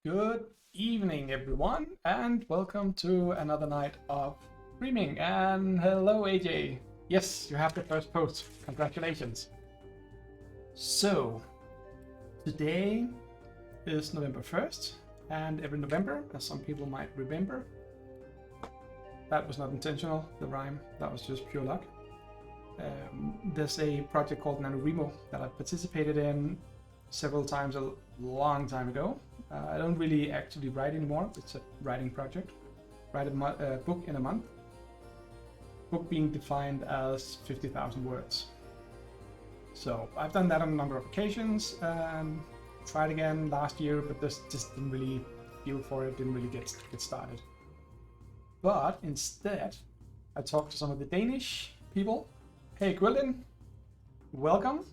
Good evening, everyone, and welcome to another night of streaming. And hello, AJ. Yes, you have the first post. Congratulations. So, today is November 1st, and every November, as some people might remember, that was not intentional, the rhyme, that was just pure luck. There's a project called NaNoWriMo that I've participated in several times a long time ago. I don't really actively write anymore. It's a writing project. Write a book in a month. Book being defined as 50,000 words. So I've done that on a number of occasions. Tried again last year, but this just didn't really feel for it. Didn't really get started. But instead, I talked to some of the Danish people. Hey, Gwilin, welcome.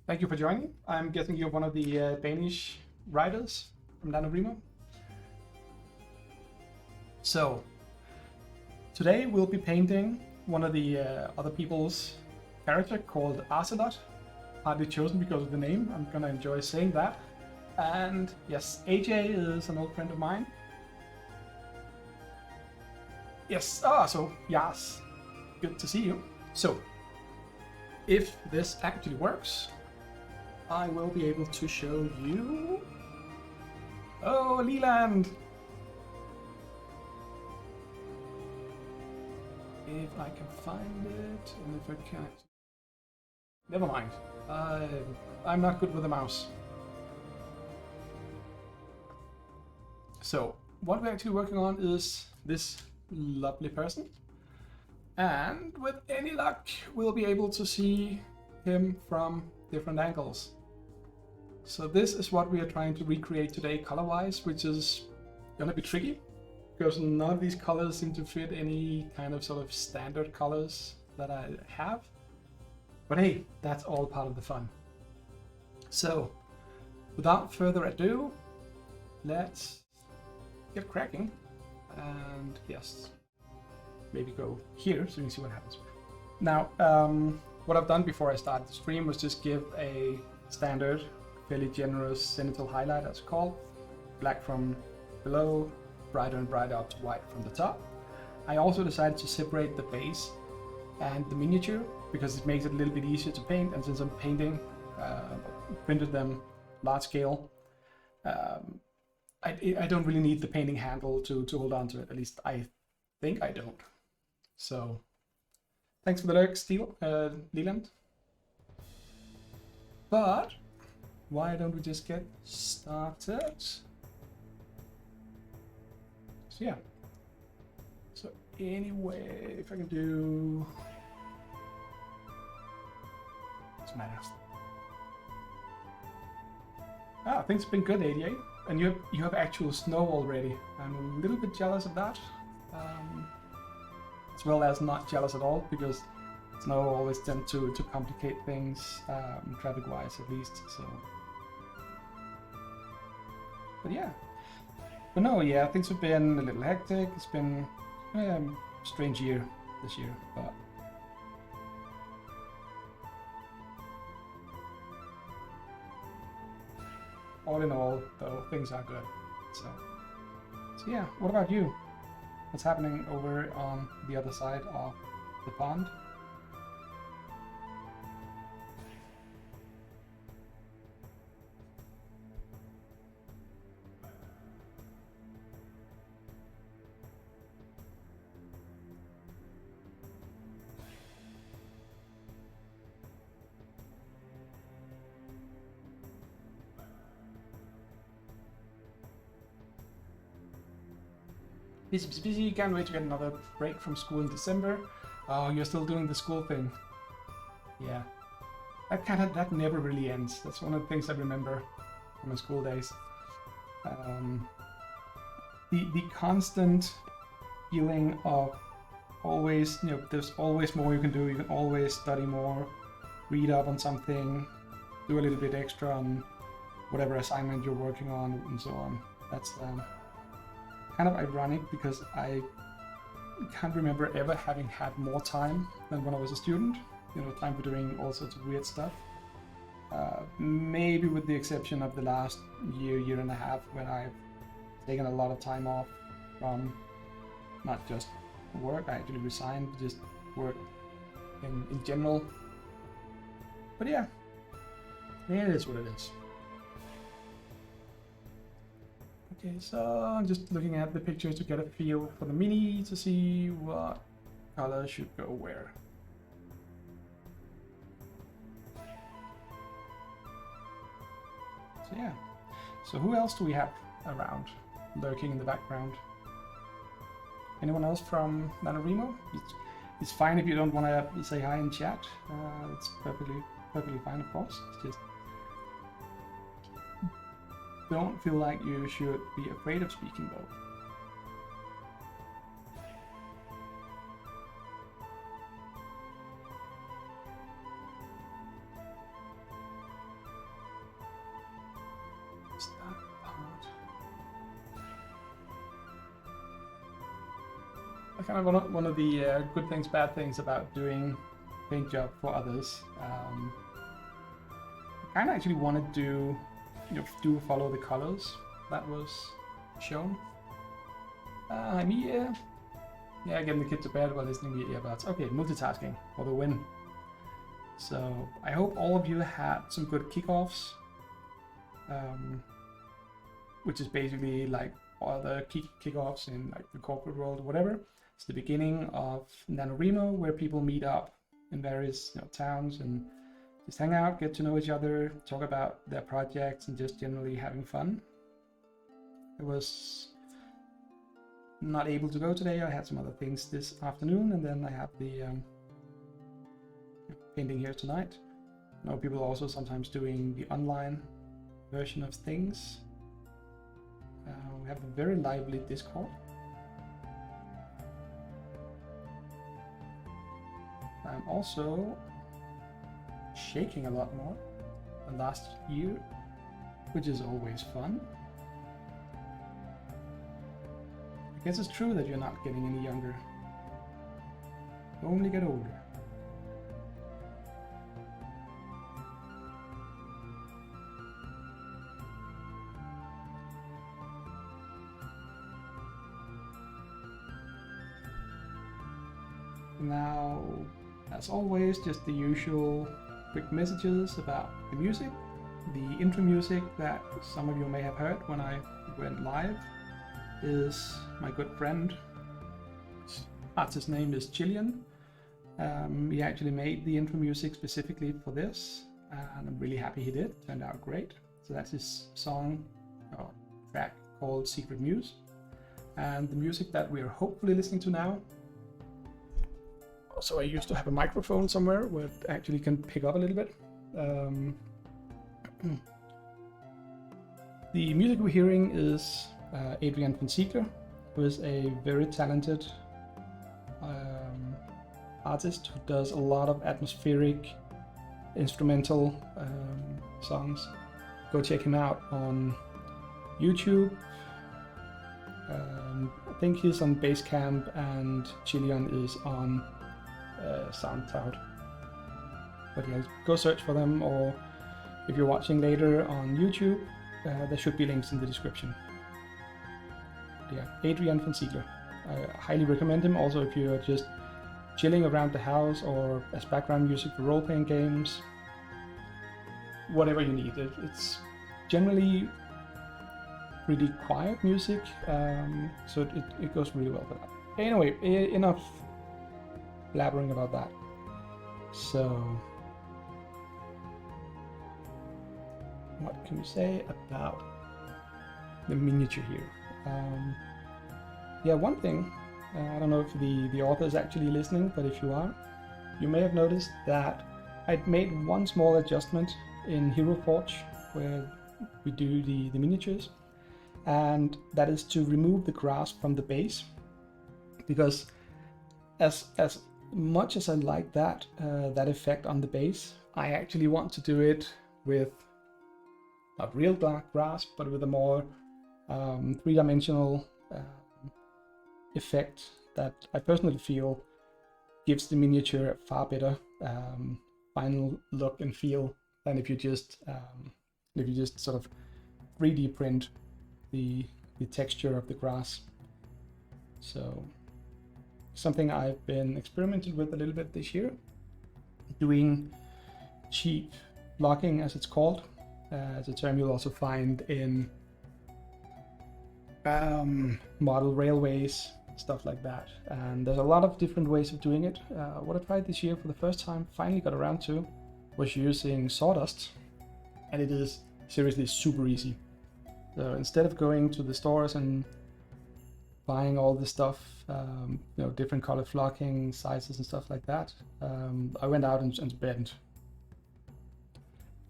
Thank you for joining. I'm guessing you're one of the Danish writers from NaNoWriMo. So, today we'll be painting one of the other people's character called Arselot. Hardly chosen because of the name. I'm gonna enjoy saying that. And yes, AJ is an old friend of mine. Yes, yes, good to see you. So, if this actually works, I will be able to show you. Oh, Leland! If I can find it, and if I can't. Never mind. I'm not good with the mouse. So, what we're actually working on is this lovely person. And with any luck, we'll be able to see him from different angles. So this is what we are trying to recreate today color-wise, which is gonna be tricky because none of these colors seem to fit any kind of sort of standard colors that I have. But hey, that's all part of the fun. So without further ado, let's get cracking. And yes, maybe go here so you can see what happens. Now, what I've done before I started the stream was just give a standard, fairly generous cenital highlight, as called. Black from below, brighter and brighter up to white from the top. I also decided to separate the base and the miniature because it makes it a little bit easier to paint, and since I'm painting, printed them large scale, I don't really need the painting handle to hold on to it. At least I think I don't. So, thanks for the lurk, Leland. But why don't we just get started? So yeah. So anyway, if I can do, doesn't matter. Things have been good, 88, and you have actual snow already. I'm a little bit jealous of that. As well as not jealous at all, because snow always tends to complicate things, traffic-wise at least. So, but yeah, but no, yeah, things have been a little hectic. It's been a strange year this year, but all in all, though, things are good. So yeah, what about you? What's happening over on the other side of the pond? Busy, can't wait to get another break from school in December. Oh, you're still doing the school thing. Yeah. That never really ends. That's one of the things I remember from my school days. The constant feeling of always, there's always more you can do. You can always study more, read up on something, do a little bit extra on whatever assignment you're working on, and so on. That's kind of ironic because I can't remember ever having had more time than when I was a student. Time for doing all sorts of weird stuff. Maybe with the exception of the last year and a half when I've taken a lot of time off from not just work. I actually resigned, just work in general. But yeah, it is what it is. Okay, so I'm just looking at the pictures to get a feel for the mini to see what color should go where. So yeah, so who else do we have around lurking in the background? Anyone else from NaNoWriMo? It's fine if you don't want to say hi in chat. It's perfectly fine, of course. It's just don't feel like you should be afraid of speaking though. Kind of one of the good things, bad things about doing paint job for others. I kind of actually want to do follow the colors that was shown. Yeah, getting the kid to bed while listening to earbuds. Okay, multitasking for the win. So I hope all of you had some good kickoffs, which is basically like other kickoffs in like the corporate world or whatever. It's the beginning of NaNoWriMo, where people meet up in various towns and just hang out, get to know each other, talk about their projects, and just generally having fun. I was not able to go today. I had some other things this afternoon, and then I have the painting here tonight. I know people are also sometimes doing the online version of things. We have a very lively Discord. I'm also shaking a lot more than last year, which is always fun. I guess it's true that you're not getting any younger. You only get older. Now, as always, just the usual quick messages about the music. The intro music that some of you may have heard when I went live is my good friend. His artist's name is Chilean. He actually made the intro music specifically for this, and I'm really happy he did. Turned out great. So that's his song or track called Secret Muse. And the music that we're hopefully listening to now. So I used to have a microphone somewhere where it actually can pick up a little bit. The music we're hearing is Adrian von Ziegler, who is a very talented artist who does a lot of atmospheric instrumental songs. Go check him out on YouTube. I think he's on Basecamp, and Chilean is on SoundCloud. But yeah, go search for them, or if you're watching later on YouTube, there should be links in the description. Yeah, Adrian von Ziegler. I highly recommend him. Also, if you're just chilling around the house or as background music for role-playing games, whatever you need. It's generally pretty quiet music, so it goes really well for that. Anyway, enough blabbering about that. So, what can we say about the miniature here? Yeah, one thing, I don't know if the author is actually listening, but if you are, you may have noticed that I'd made one small adjustment in Hero Forge, where we do the miniatures, and that is to remove the grass from the base, because as much as I like that effect on the base, I actually want to do it with not real dark grass, but with a more three-dimensional effect that I personally feel gives the miniature a far better final look and feel than if you just sort of 3D print the the texture of the grass. So something I've been experimenting with a little bit this year, doing cheap blocking, as it's called. It's a term you'll also find in model railways, stuff like that. And there's a lot of different ways of doing it. What I tried this year for the first time, finally got around to, was using sawdust, and it is seriously super easy. So instead of going to the stores and buying all this stuff, different color flocking sizes and stuff like that, I went out and spent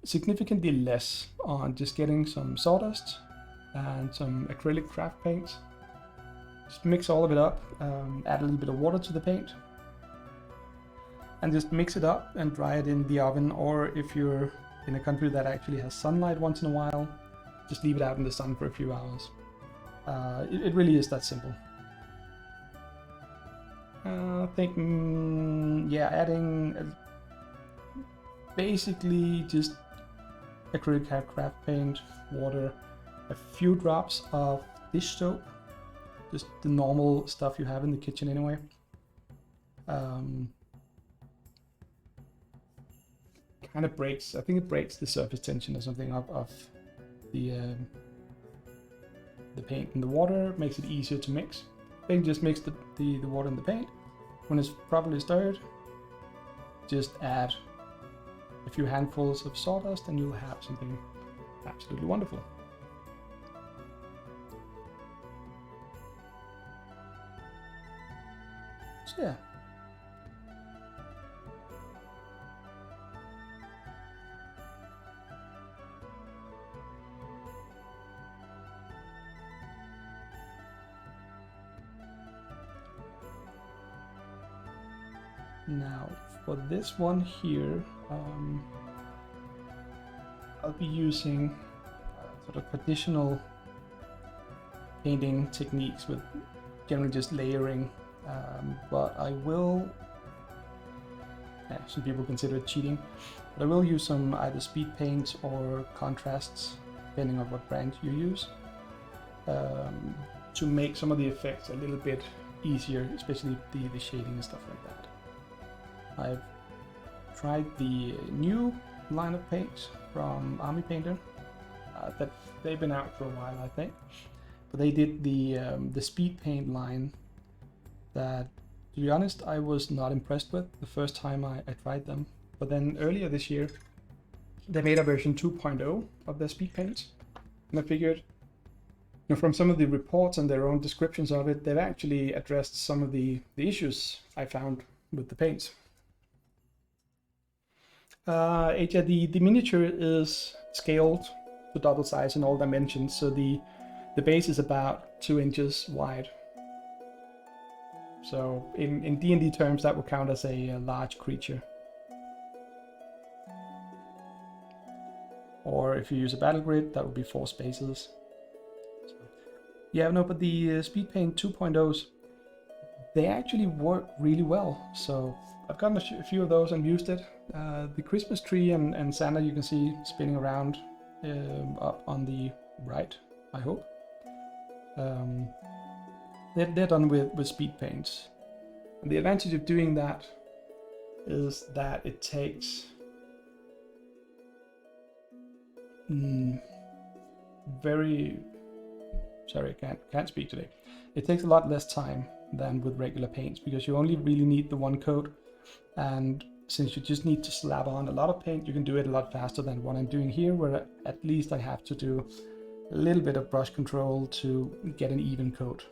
significantly less on just getting some sawdust and some acrylic craft paint. Just mix all of it up, add a little bit of water to the paint, and just mix it up and dry it in the oven. Or if you're in a country that actually has sunlight once in a while, just leave it out in the sun for a few hours. It really is that simple. I think, adding basically just acrylic craft paint, water, a few drops of dish soap, just the normal stuff you have in the kitchen anyway. Kind of breaks, I think it breaks the surface tension or something of the paint and the water, makes it easier to mix. Then just mix the water and the paint. When it's properly stirred, just add a few handfuls of sawdust and you'll have something absolutely wonderful. So yeah. Now for this one here, I'll be using sort of traditional painting techniques with generally just layering, but I will, some people consider it cheating, but I will use some either speed paint or contrasts, depending on what brand you use, to make some of the effects a little bit easier, especially the shading and stuff like that. I've tried the new line of paints from Army Painter. That they've been out for a while, I think, but they did the speed paint line that, to be honest, I was not impressed with the first time I tried them. But then earlier this year, they made a version 2.0 of their speed paints, and I figured, from some of the reports and their own descriptions of it, they've actually addressed some of the issues I found with the paints. The miniature is scaled to double size in all dimensions, so the base is about 2 inches wide. So in D&D terms, that would count as a large creature. Or if you use a battle grid, that would be 4 spaces. So, yeah, no, but the Speed Paint 2.0s, they actually work really well. So I've gotten a few of those and used it. The Christmas tree and Santa you can see spinning around up on the right, I hope. They're done with speed paints. And the advantage of doing that is that it takes can't speak today. It takes a lot less time than with regular paints, because you only really need the one coat, and since you just need to slap on a lot of paint, you can do it a lot faster than what I'm doing here, where at least I have to do a little bit of brush control to get an even coat.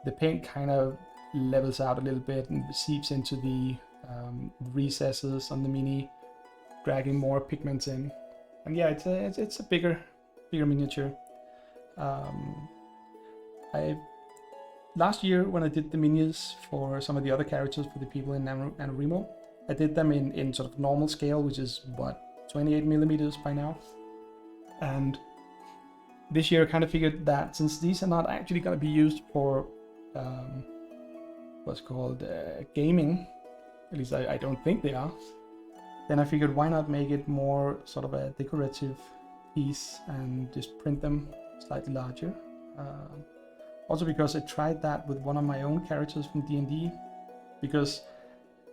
The paint kind of levels out a little bit and seeps into the recesses on the mini, dragging more pigments in. And yeah, it's a bigger miniature. Last year, when I did the minis for some of the other characters for the people in NaNoWriMo, I did them in sort of normal scale, which is what, 28 millimeters by now. And this year I kind of figured that since these are not actually going to be used for what's called gaming, at least I don't think they are, then I figured why not make it more sort of a decorative piece and just print them slightly larger. Also because I tried that with one of my own characters from D&D, because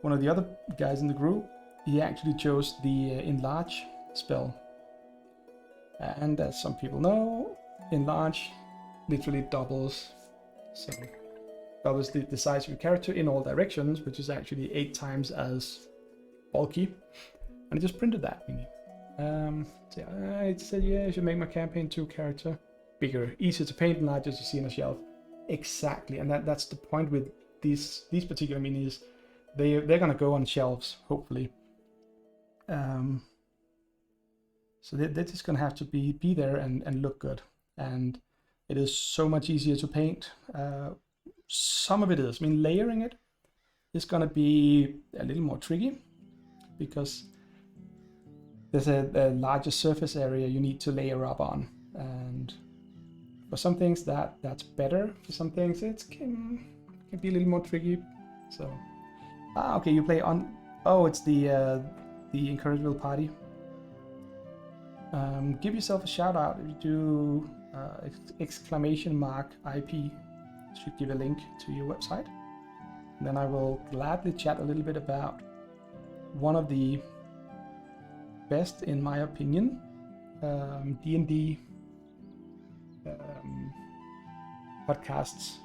one of the other guys in the group, he actually chose the enlarge spell. And as some people know, enlarge literally doubles the size of your character in all directions, which is actually 8 times as bulky. And I just printed that. So I said, yeah, I should make my campaign 2 character bigger, easier to paint, and larger to see on a shelf. Exactly, and that's the point with these particular minis. They're gonna go on shelves, hopefully. So they're just gonna have to be there and look good. And it is so much easier to paint. Some of it is. I mean, layering it is gonna be a little more tricky because there's a larger surface area you need to layer up on, and for some things that's better. For some things it can be a little more tricky. So okay, you play on. Oh, it's the Incorrigible Party. Give yourself a shout out if you do !IP. Should give a link to your website. And then I will gladly chat a little bit about one of the best, in my opinion, D&D podcasts.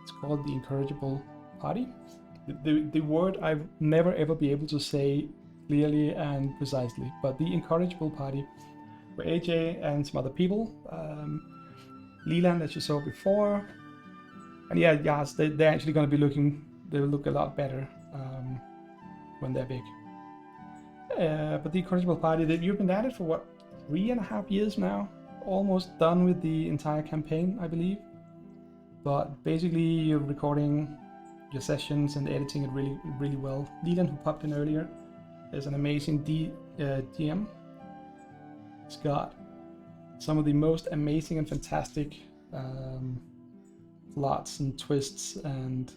It's called the Incorrigible Party. The word I've never ever be able to say clearly and precisely, but the Incorrigible Party, where AJ and some other people, Leland, as you saw before, and yeah, Yas, they're actually going to be looking. They will look a lot better when they're big. But the Incorrigible Party, you've been at it for what, 3.5 years now? Almost done with the entire campaign, I believe. But basically, you're recording your sessions and editing it really, really well. Leland, who popped in earlier, is an amazing DM. It's got some of the most amazing and fantastic plots and twists, and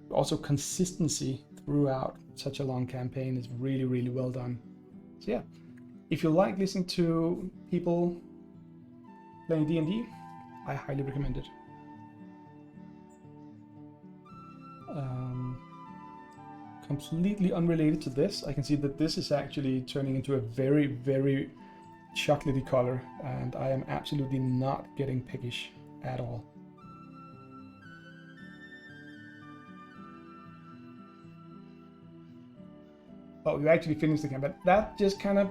also consistency throughout such a long campaign is really, really well done. So yeah, if you like listening to people playing D&D, I highly recommend it. Completely unrelated to this, I can see that this is actually turning into a very, very chocolatey color, and I am absolutely not getting peckish at all. Oh, you actually finished the campaign. That just kind of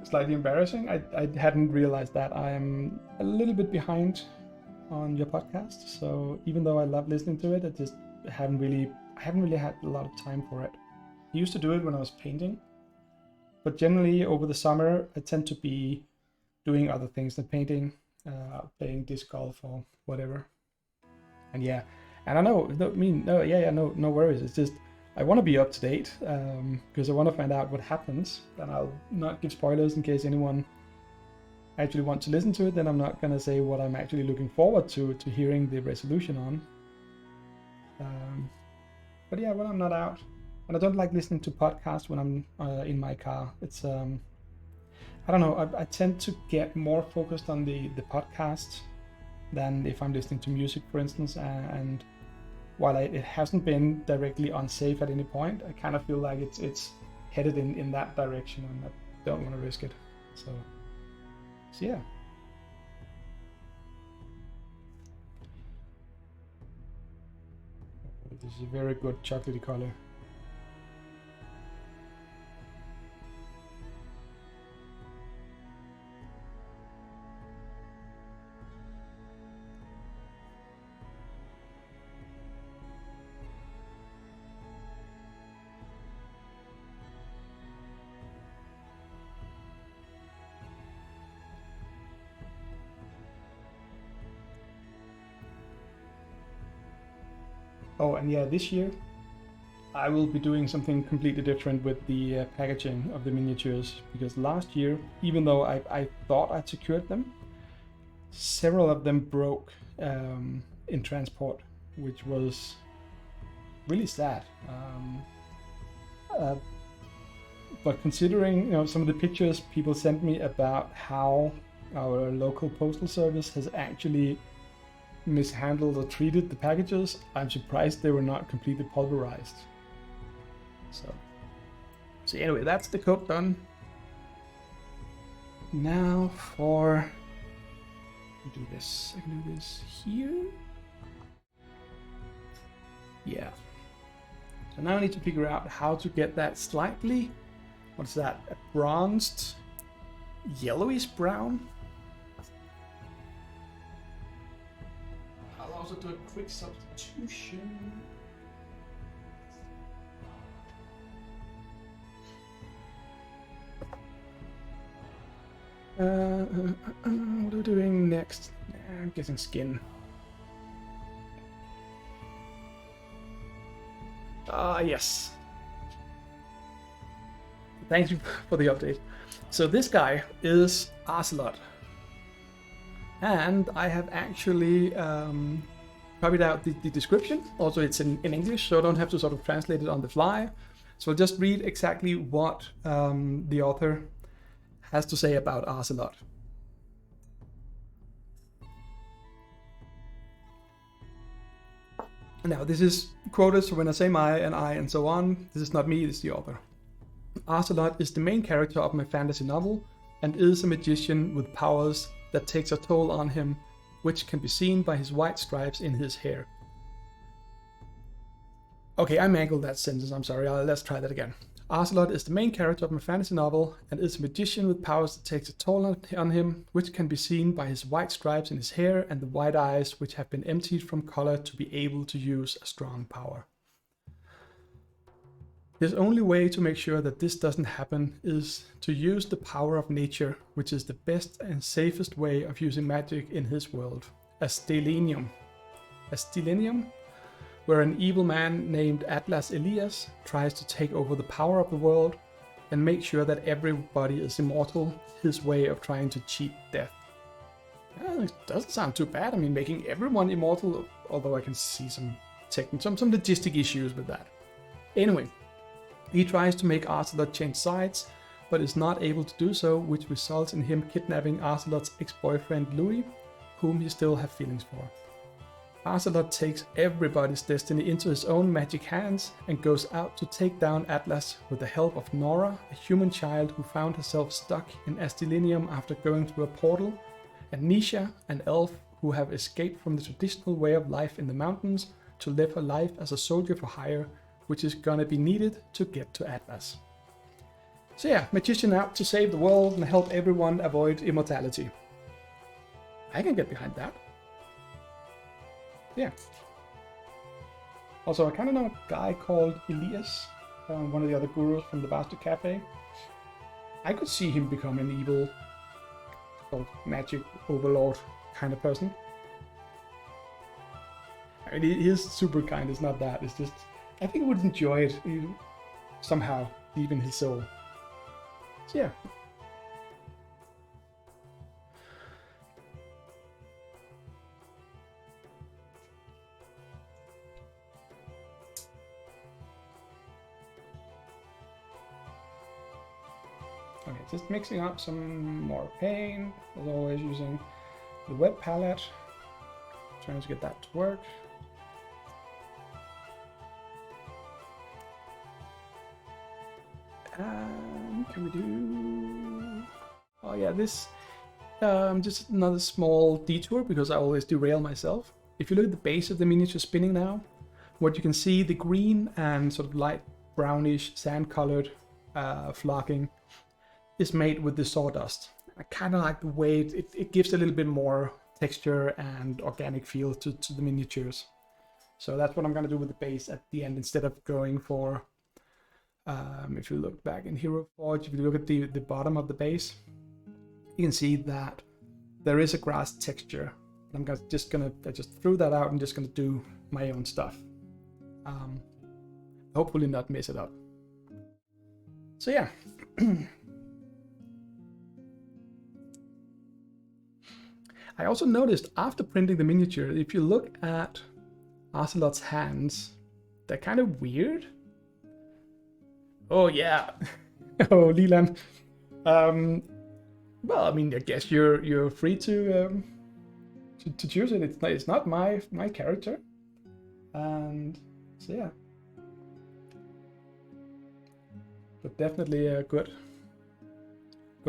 slightly embarrassing. I hadn't realized that. I am a little bit behind on your podcast, so even though I love listening to it, I just haven't really had a lot of time for it. I used to do it when I was painting, but generally over the summer I tend to be doing other things than painting, playing disc golf or whatever. And yeah, and I know, no worries. It's just I want to be up to date because I want to find out what happens. And I'll not give spoilers in case anyone actually wants to listen to it. Then I'm not going to say what I'm actually looking forward to hearing the resolution on. But yeah, when I'm not out, and I don't like listening to podcasts when I'm in my car. It's I don't know. I tend to get more focused on the podcast than if I'm listening to music, for instance. And while it hasn't been directly unsafe at any point, I kind of feel like it's headed in that direction, and I don't want to risk it. So yeah. This is a very good chocolatey color. Oh, and yeah, this year I will be doing something completely different with the packaging of the miniatures, because last year, even though I thought I'd secured them, several of them broke in transport, which was really sad. But considering some of the pictures people sent me about how our local postal service has actually mishandled or treated the packages, I'm surprised they were not completely pulverized. So anyway, that's the code done. Now for I can do this here. Yeah. So now I need to figure out how to get that slightly, what's that, a bronzed, yellowish brown. I'll also do a quick substitution. What are we doing next? I'm guessing skin. Yes. Thank you for the update. So this guy is Arselot. And I have actually copied out the description. Also, it's in English, so I don't have to sort of translate it on the fly. So I'll just read exactly what the author has to say about Arselot. Now, this is quoted, so when I say my and I and so on, this is not me, it's the author. Arselot is the main character of my fantasy novel and is a magician with powers that takes a toll on him, which can be seen by his white stripes in his hair. Okay, I mangled that sentence, I'm sorry, let's try that again. Arselot is the main character of my fantasy novel and is a magician with powers that takes a toll on him, which can be seen by his white stripes in his hair and the white eyes which have been emptied from color to be able to use a strong power. His only way to make sure that this doesn't happen is to use the power of nature, which is the best and safest way of using magic in his world, a stellenium. A stellenium? Where an evil man named Atlas Elias tries to take over the power of the world and make sure that everybody is immortal, his way of trying to cheat death. It doesn't sound too bad. I mean, making everyone immortal, although I can see some logistic issues with that. Anyway, he tries to make Arselot change sides, but is not able to do so, which results in him kidnapping Arselot's ex-boyfriend Louis, whom he still has feelings for. Arselot takes everybody's destiny into his own magic hands and goes out to take down Atlas with the help of Nora, a human child who found herself stuck in Astelinium after going through a portal, and Nisha, an elf who have escaped from the traditional way of life in the mountains to live her life as a soldier for hire, which is gonna be needed to get to Atlas. So yeah, magician out to save the world and help everyone avoid immortality. I can get behind that. Yeah. Also, I kind of know a guy called Elias, one of the other gurus from the Bastard Cafe. I could see him become an evil, sort of magic overlord kind of person. I mean, he is super kind, it's not that, it's just, I think he would enjoy it somehow, deep in his soul. So yeah. Okay, just mixing up some more paint, as always using the web palette, trying to get that to work. Can we do... Oh yeah, this, just another small detour because I always derail myself. If you look at the base of the miniature spinning now, what you can see, the green and sort of light brownish sand colored flocking is made with the sawdust. I kind of like the way it gives a little bit more texture and organic feel to the miniatures. So that's what I'm going to do with the base at the end instead of going for, if you look back in Hero Forge, if you look at the bottom of the base, you can see that there is a grass texture. I just threw that out and just going to do my own stuff. Hopefully not mess it up. So yeah. I also noticed after printing the miniature, if you look at Arselot's hands, they're kind of weird. Oh yeah, Oh, Leland. Well, I mean, I guess you're free to choose it. It's not my character, and so yeah. But definitely a good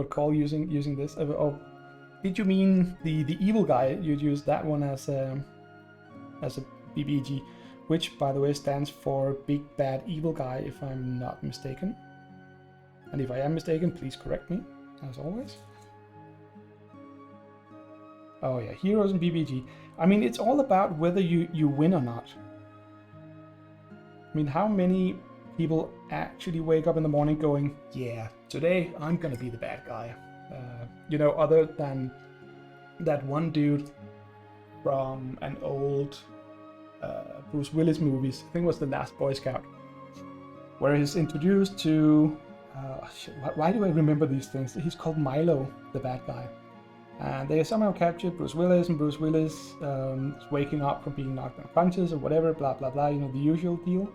call using this. Oh, did you mean the evil guy? You'd use that one as a BBG, which by the way stands for Big Bad Evil Guy, if I'm not mistaken. And if I am mistaken, please correct me, as always. Oh yeah, heroes and BBG. I mean, it's all about whether you win or not. I mean, how many people actually wake up in the morning going, yeah, today I'm gonna be the bad guy? You know, other than that one dude from an old Bruce Willis movies, I think it was The Last Boy Scout, where he's introduced to, why do I remember these things? He's called Milo, the bad guy. And they somehow captured Bruce Willis, and Bruce Willis is waking up from being knocked unconscious or whatever, blah, blah, blah, you know, the usual deal.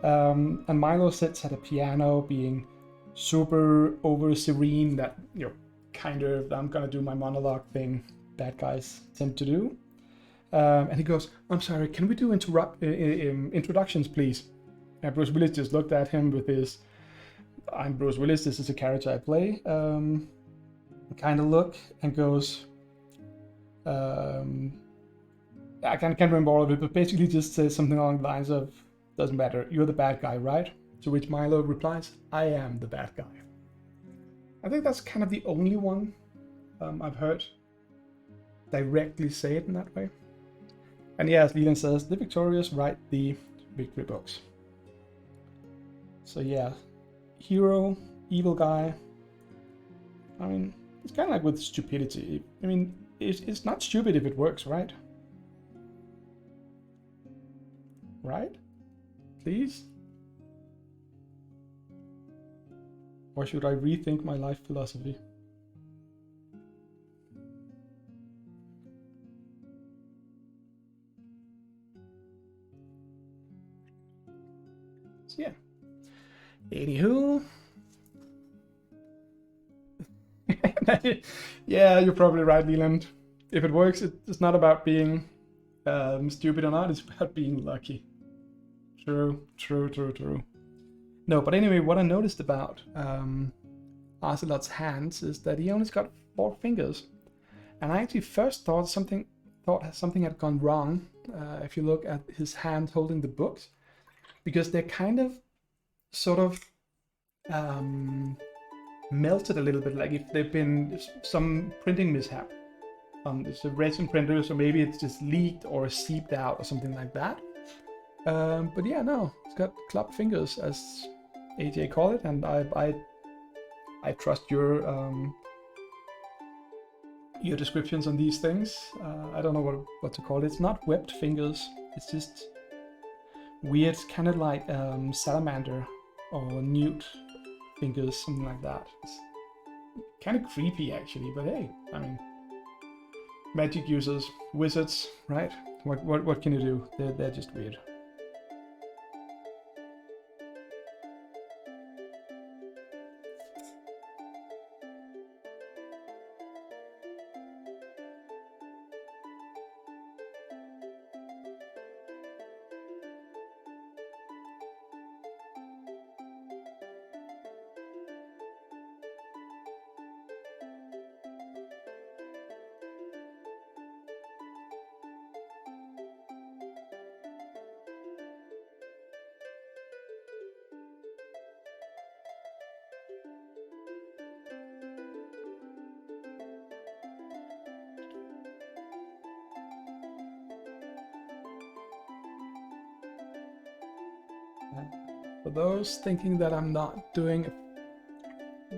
And Milo sits at a piano being super over serene, that, you know, kind of, I'm gonna do my monologue thing bad guys tend to do. And he goes, I'm sorry, can we do introductions, please? And Bruce Willis just looked at him with his, I'm Bruce Willis, this is a character I play, kind of look, and goes, I can't remember all of it, but basically just says something along the lines of, doesn't matter, you're the bad guy, right? To which Milo replies, I am the bad guy. I think that's kind of the only one I've heard directly say it in that way. And yeah, as Leland says, the victorious write the victory books. So yeah, hero, evil guy. I mean, it's kind of like with stupidity. I mean, it's not stupid if it works, right? Right? Please? Or should I rethink my life philosophy? So yeah. Anywho. Yeah, you're probably right, Leland. If it works, it's not about being stupid or not, it's about being lucky. True. No, but anyway, what I noticed about Arselot's hands is that he only got 4 fingers. And I actually first thought something had gone wrong if you look at his hand holding the books, because they're kind of sort of melted a little bit, like if they've been some printing mishap. It's a resin printer, so maybe it's just leaked or seeped out or something like that. But yeah, no, it's got clubbed fingers, as AJ called it, and I trust your descriptions on these things. I don't know what to call it. It's not webbed fingers. It's just weird, kind of like salamander or newt fingers, something like that. It's kind of creepy actually, but hey, I mean, magic users, wizards, right? What can you do? They're just weird. For those thinking that I'm not doing a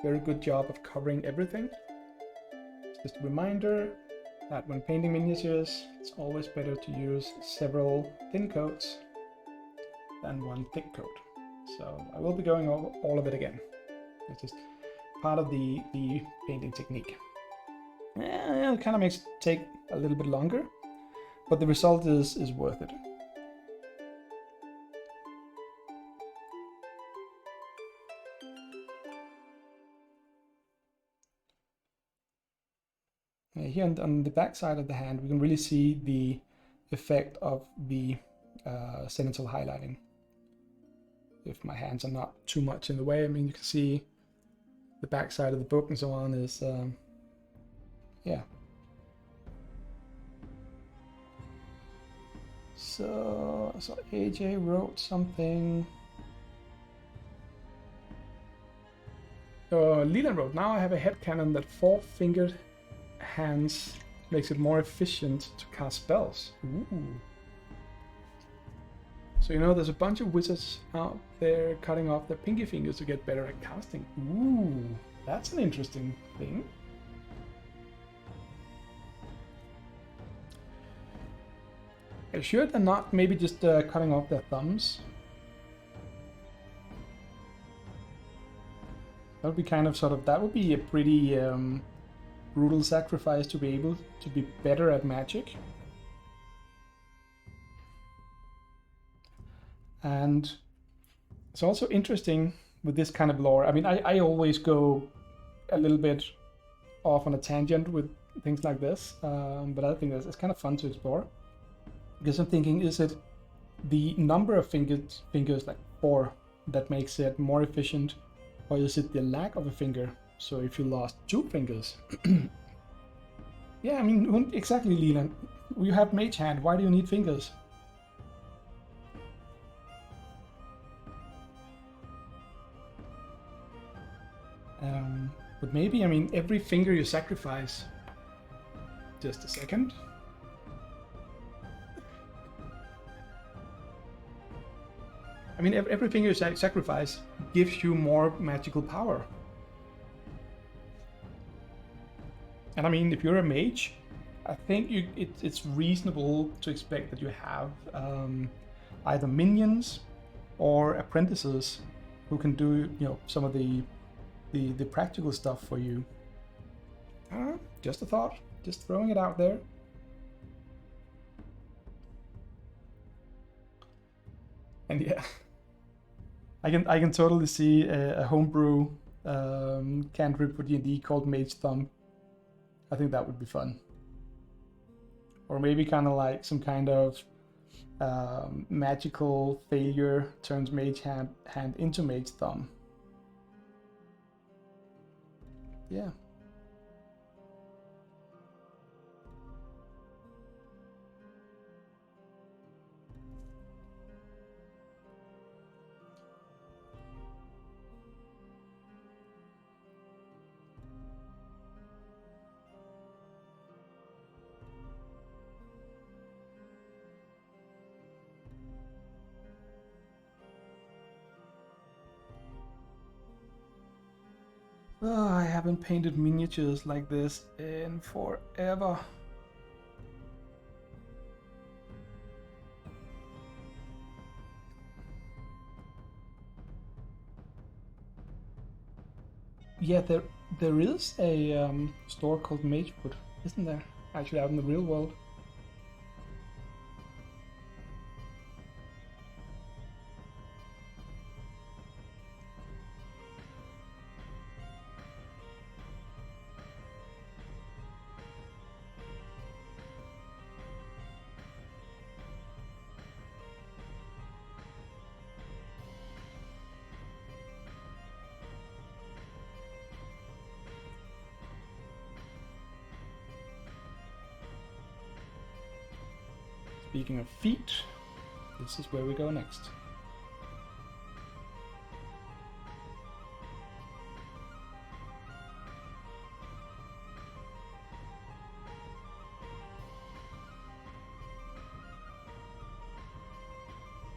very good job of covering everything, just a reminder that when painting miniatures, it's always better to use several thin coats than one thick coat. So I will be going over all of it again. It's just part of the painting technique. It kind of makes it take a little bit longer, but the result is worth it. here on the back side of the hand, we can really see the effect of the cenital highlighting. If my hands are not too much in the way, I mean, you can see the back side of the book and so on is, yeah. So AJ wrote something. Leland wrote, now I have a headcanon that 4-fingered hands makes it more efficient to cast spells. Ooh. So, you know, there's a bunch of wizards out there cutting off their pinky fingers to get better at casting. Ooh, that's an interesting thing. Are you sure they're not maybe just cutting off their thumbs? That would be kind of that would be a pretty brutal sacrifice to be able to be better at magic. And it's also interesting with this kind of lore. I mean, I always go a little bit off on a tangent with things like this, but I think it's kind of fun to explore. Because I'm thinking, is it the number of fingers, like 4, that makes it more efficient, or is it the lack of a finger? So if you lost 2 fingers, yeah, I mean, exactly, Leland. You have mage hand. Why do you need fingers? But maybe, I mean, every finger you sacrifice. Just a second. I mean, every finger you sacrifice gives you more magical power. And I mean, if you're a mage, I think it's reasonable to expect that you have either minions or apprentices who can do, you know, some of the practical stuff for you. Just a thought, just throwing it out there. And yeah, I can totally see a homebrew cantrip for D&D called Mage Thumb. I think that would be fun. Or maybe kind of like some kind of magical failure turns mage hand into Mage Thumb. Yeah. Oh, I haven't painted miniatures like this in forever. Yeah, there is a store called Magewood, isn't there? Actually, out in the real world. Speaking of feet, this is where we go next.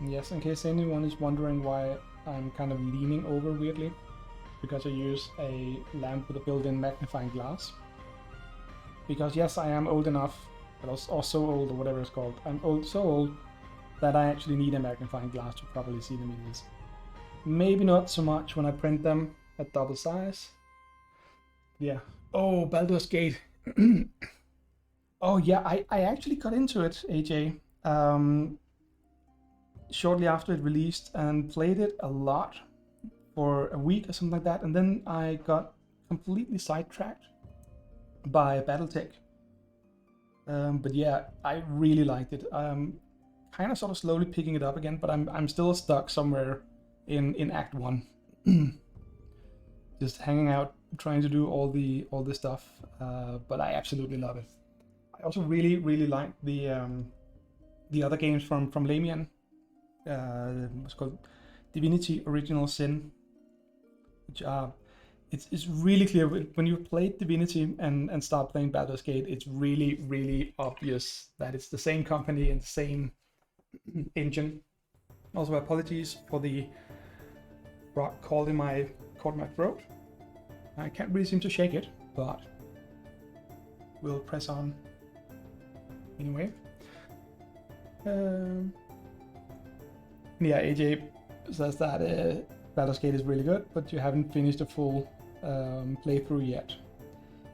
Yes, in case anyone is wondering why I'm kind of leaning over weirdly, because I use a lamp with a built-in magnifying glass. Because yes, I am old enough, or so old, or whatever it's called. I'm so old that I actually need a magnifying glass to properly see the minions. Maybe not so much when I print them at double size. Yeah. Oh, Baldur's Gate. Oh yeah, I actually got into it, AJ, shortly after it released and played it a lot for a week or something like that, and then I got completely sidetracked by BattleTech. But yeah, I really liked it. Kind of sort of slowly picking it up again, but I'm still stuck somewhere in Act 1. Just hanging out, trying to do all the stuff. But I absolutely love it. I also really like the other games from Lamian. It's called Divinity Original Sin, which are it's really clear when you've played Divinity and start playing Baldur's Gate. It's really obvious that it's the same company and the same engine. Also, apologies for the rock caught in my throat. I can't really seem to shake it, but we'll press on anyway. Yeah, AJ says that Baldur's Gate is really good, but you haven't finished a full playthrough yet.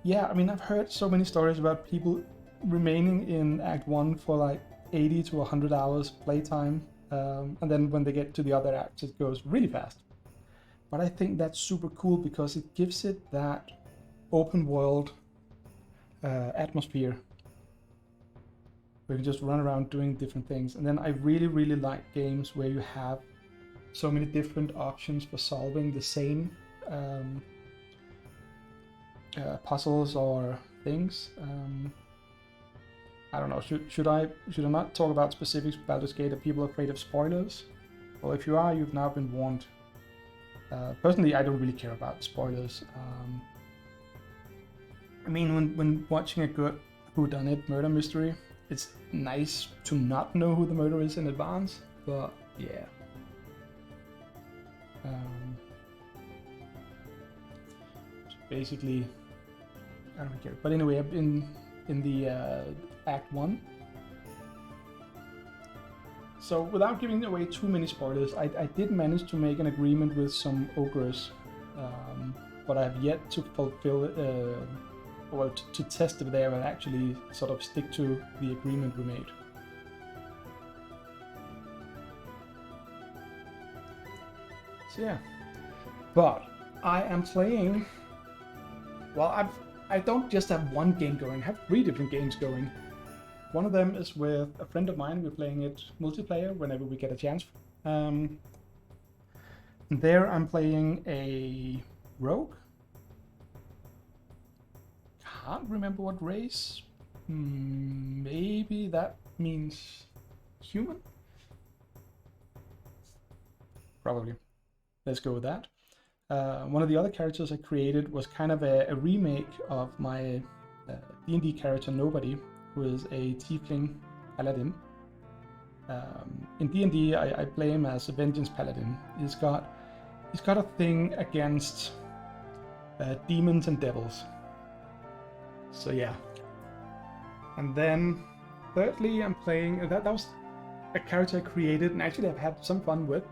Yeah, I mean, I've heard so many stories about people remaining in Act 1 for like 80 to 100 hours playtime, and then when they get to the other acts, it goes really fast. But I think that's super cool because it gives it that open world atmosphere where you can just run around doing different things. And then I really like games where you have so many different options for solving the same puzzles or things. I don't know. Should I not talk about specifics of Baldur's Gate? Are people afraid of spoilers? Well, if you are, you've now been warned. Personally, I don't really care about spoilers. I mean, when watching a good whodunit murder mystery, it's nice to not know who the murderer is in advance. But yeah. So basically, I don't care. But anyway, in the Act 1. So without giving away too many spoilers, I did manage to make an agreement with some ogres, but I have yet to fulfill to test if they will actually sort of stick to the agreement we made. So yeah, but I am playing. Well, I don't just have one game going. I have 3 different games going. One of them is with a friend of mine. We're playing it multiplayer whenever we get a chance. And there I'm playing a rogue. Can't remember what race. Maybe that means human? Probably. Let's go with that. One of the other characters I created was kind of a remake of my D&D character Nobody, who is a tiefling paladin. In D&D, I play him as a vengeance paladin. He's got a thing against demons and devils. So yeah. And then thirdly, I'm playing that was a character I created and actually I've had some fun with.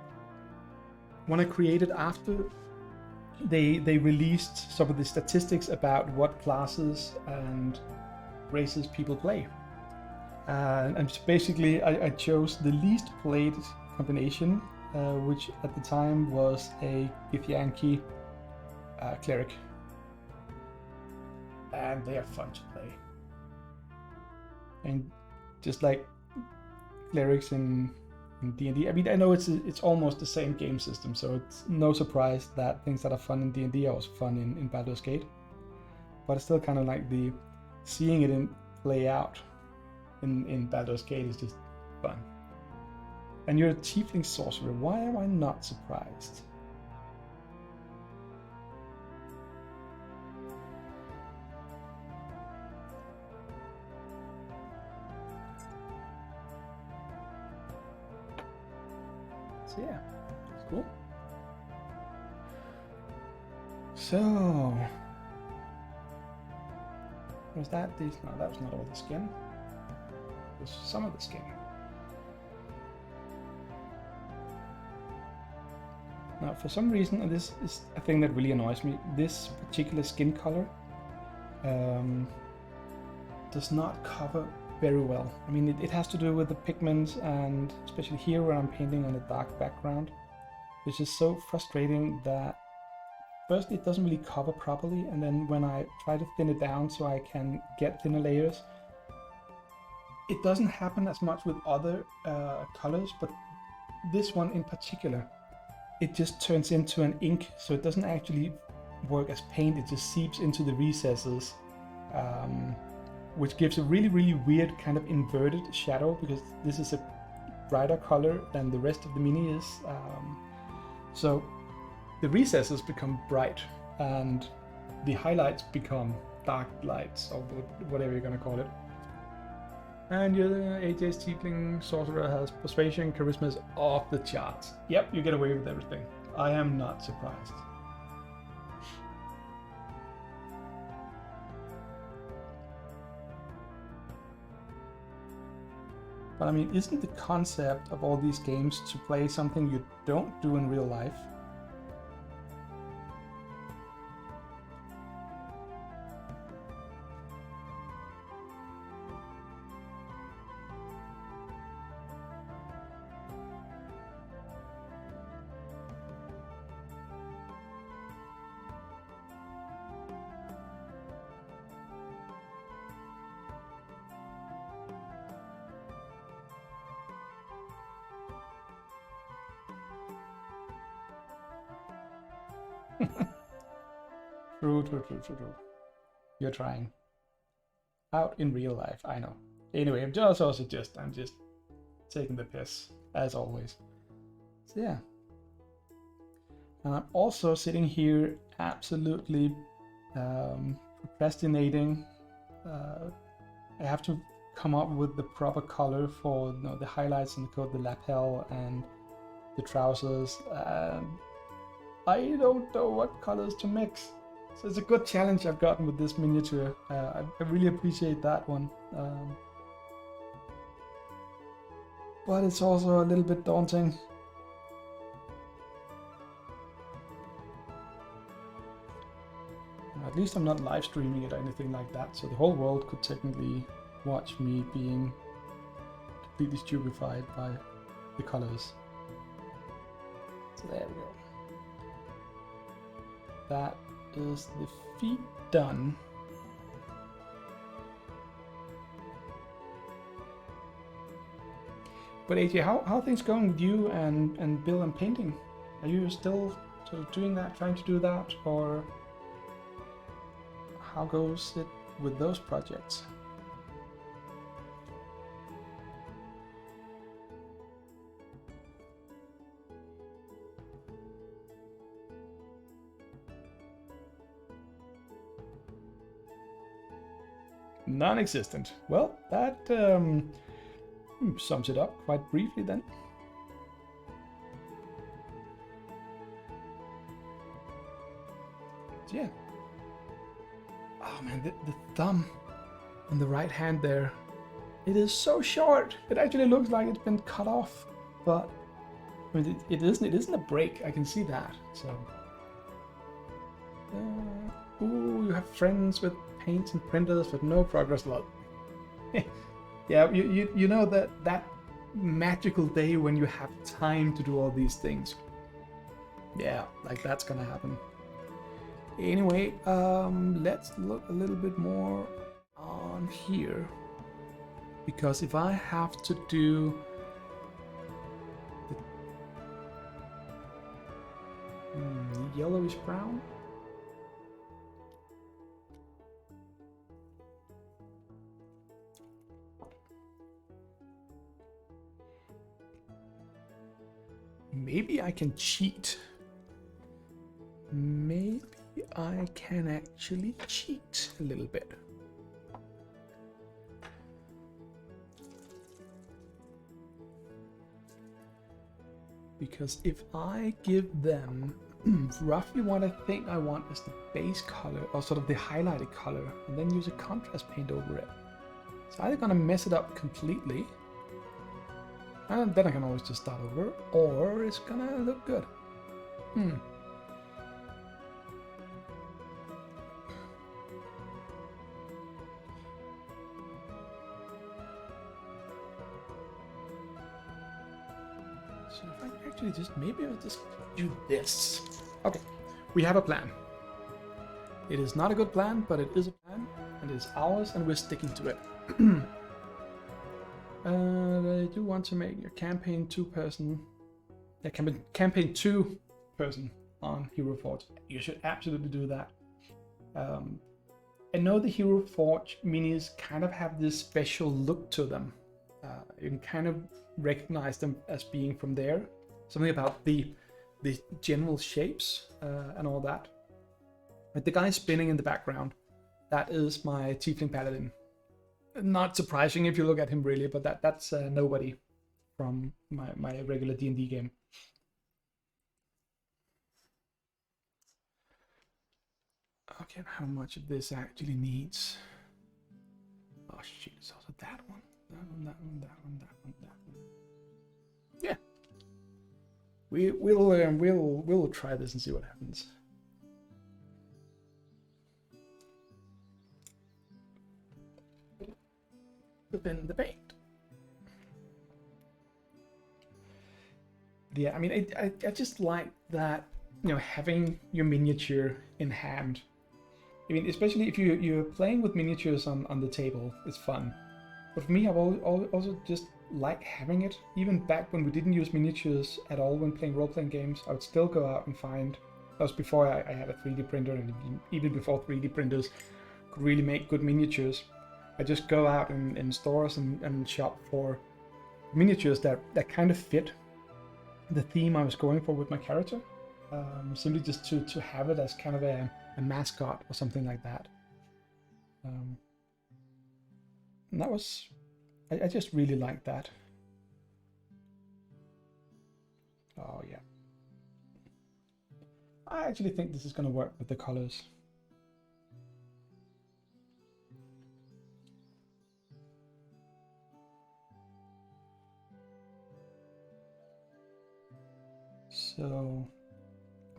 One I created after they released some of the statistics about what classes and races people play. And basically I chose the least played combination, which at the time was a Githyanki cleric. And they are fun to play. And just like clerics in D&D, I mean, I know it's almost the same game system, so it's no surprise that things that are fun in D&D are also fun in Baldur's Gate. But it's still kind of like seeing it play out in Baldur's Gate is just fun. And you're a tiefling sorcerer. Why am I not surprised? So yeah, it's cool. So was that these? No, that was not all the skin. It was some of the skin. Now, for some reason, and this is a thing that really annoys me, this particular skin color does not cover very well. I mean, it has to do with the pigments, and especially here where I'm painting on a dark background, which is so frustrating that first it doesn't really cover properly, and then when I try to thin it down so I can get thinner layers, it doesn't happen as much with other colors, but this one in particular, it just turns into an ink, so it doesn't actually work as paint, it just seeps into the recesses, which gives a really, really weird kind of inverted shadow, because this is a brighter color than the rest of the mini is. So the recesses become bright and the highlights become dark lights, or whatever you're gonna call it. And your AJ's Tiefling Sorcerer has Persuasion, Charisma is off the charts. Yep, you get away with everything. I am not surprised. But I mean, isn't the concept of all these games to play something you don't do in real life? True. You're trying. Out in real life, I know. Anyway, I'm just taking the piss, as always. So yeah. And I'm also sitting here absolutely procrastinating. I have to come up with the proper color for the highlights and the coat, the lapel and the trousers. I don't know what colors to mix. So it's a good challenge I've gotten with this miniature. I really appreciate that one. But it's also a little bit daunting. At least I'm not live streaming it or anything like that, so the whole world could technically watch me being completely stupefied by the colors. So there we go. That is the feet done. But AJ, how are things going with you and Bill and painting? Are you still sort of doing that, trying to do that, or how goes it with those projects? Non-existent. Well, that sums it up quite briefly then. So yeah. Oh man, the thumb on the right hand there, it is so short. It actually looks like it's been cut off, but I mean, it isn't a break. I can see that. So, ooh, you have friends with paints and printers, but no progress log. Yeah, you know that magical day when you have time to do all these things. Yeah, like that's gonna happen. Anyway, let's look a little bit more on here, because if I have to do the yellowish brown. Maybe I can cheat. Maybe I can actually cheat a little bit. Because if I give them roughly what I think I want as the base color, or sort of the highlighted color, and then use a contrast paint over it, it's either gonna mess it up completely, and then I can always just start over, or it's gonna look good. So if I actually maybe I'll just do this. Okay, we have a plan. It is not a good plan, but it is a plan, and it is ours, and we're sticking to it. They do want to make your campaign 2-person. Yeah, campaign 2-person on Hero Forge. You should absolutely do that. I know the Hero Forge minis kind of have this special look to them. You can kind of recognize them as being from there. Something about the general shapes and all that. But the guy spinning in the background, that is my Tiefling Paladin. Not surprising if you look at him really, but that's nobody from my regular D&D game. Okay, how much of this actually needs? Oh shit, it's also that one. That one, that one, that one, that one, that one. Yeah. We'll try this and see what happens. Within the paint. Yeah, I mean, I just like that, you know, having your miniature in hand. I mean, especially if you're playing with miniatures on the table, it's fun. But for me, I've also just like having it. Even back when we didn't use miniatures at all when playing role-playing games, I would still go out and find. That was before I had a 3D printer, and even before 3D printers could really make good miniatures. I just go out in stores and shop for miniatures that kind of fit the theme I was going for with my character. Simply just to have it as kind of a mascot or something like that. And that was, I just really liked that. Oh yeah. I actually think this is going to work with the colors. So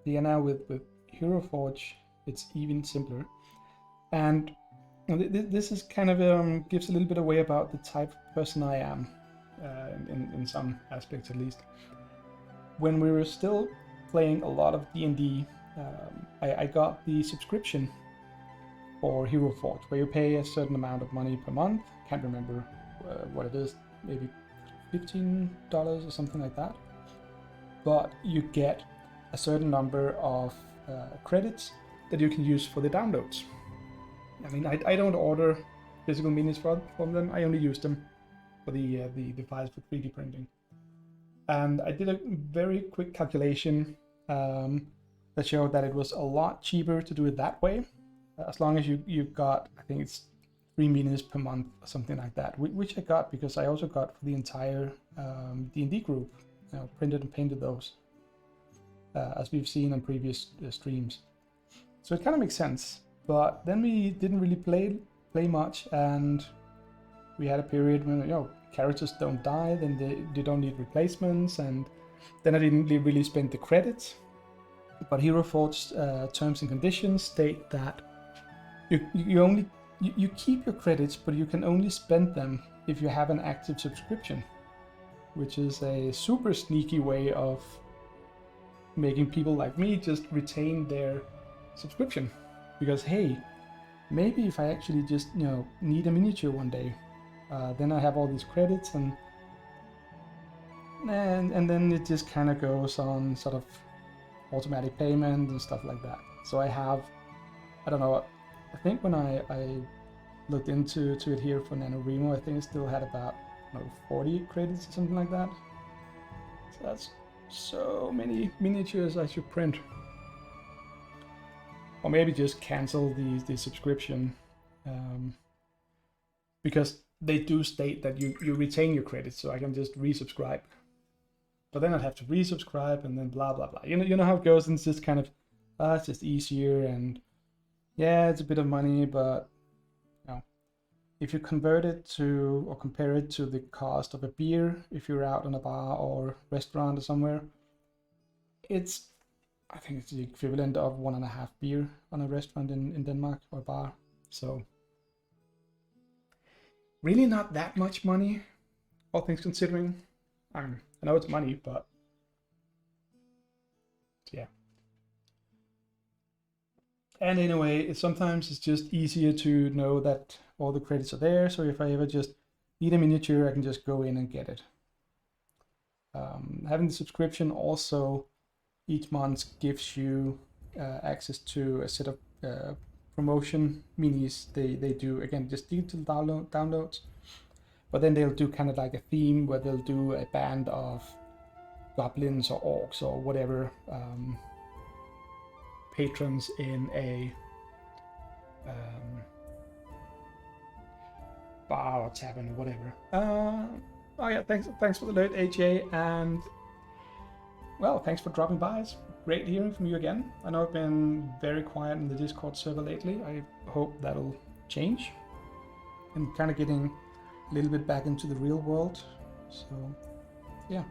yeah, now with Hero Forge, it's even simpler. And this is kind of gives a little bit away about the type of person I am, in some aspects at least. When we were still playing a lot of D&D, I got the subscription for Hero Forge, where you pay a certain amount of money per month. Can't remember what it is, maybe $15 or something like that. But you get a certain number of credits that you can use for the downloads. I mean, I don't order physical minis from them. I only use them for the files for 3D printing. And I did a very quick calculation that showed that it was a lot cheaper to do it that way, as long as you got, I think it's 3 minis per month or something like that, which I got because I also got for the entire D&D group, you know, printed and painted those, as we've seen on previous streams. So it kind of makes sense. But then we didn't really play much, and we had a period when, you know, characters don't die, then they don't need replacements, and then I didn't really spend the credits. But Hero Forge terms and conditions state that you keep your credits, but you can only spend them if you have an active subscription, which is a super sneaky way of making people like me just retain their subscription. Because hey, maybe if I actually just, you know, need a miniature one day, then I have all these credits, and then it just kind of goes on sort of automatic payment and stuff like that. So I have, I don't know, I think when I looked into it here for NaNoWriMo, I think I still had about, I don't know, 40 credits or something like that. So that's so many miniatures I should print. Or maybe just cancel the subscription, because they do state that you retain your credits, so I can just resubscribe. But then I'd have to resubscribe and then blah blah blah. You know how it goes, and it's just kind of it's just easier, and yeah, it's a bit of money, but you know, if you convert it to or compare it to the cost of a beer, if you're out in a bar or restaurant or somewhere, I think it's the equivalent of 1.5 beer on a restaurant in Denmark or bar. So really not that much money, all things considering. I know it's money, but yeah. And anyway, sometimes it's just easier to know that all the credits are there. So if I ever just need a miniature, I can just go in and get it. Having the subscription also each month gives you access to a set of promotion minis. They do, again, just digital downloads, but then they'll do kind of like a theme where they'll do a band of goblins or orcs or whatever patrons in a bar or tavern or whatever. Oh yeah, thanks for the alert, AJ, and well, thanks for dropping by. It's great hearing from you again. I know I've been very quiet in the Discord server lately. I hope that'll change. I'm kind of getting a little bit back into the real world. So yeah.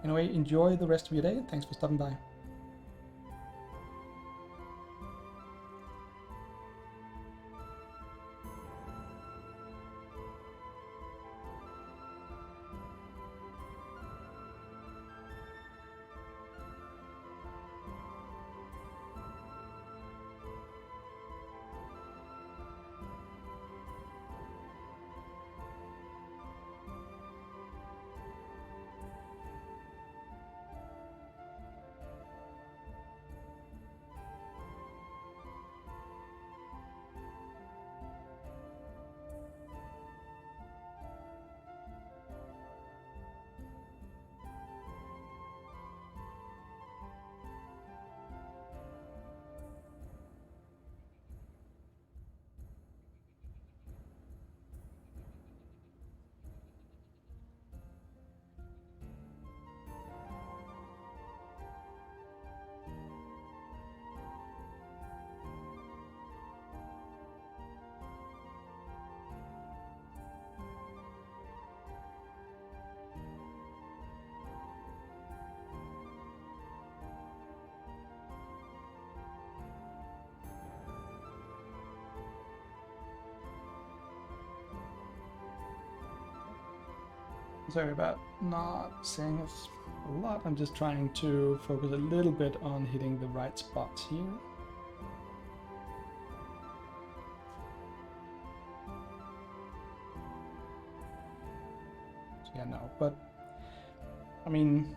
Anyway, enjoy the rest of your day. Thanks for stopping by. Sorry about not saying this a lot. I'm just trying to focus a little bit on hitting the right spots here. So yeah, no, but I mean,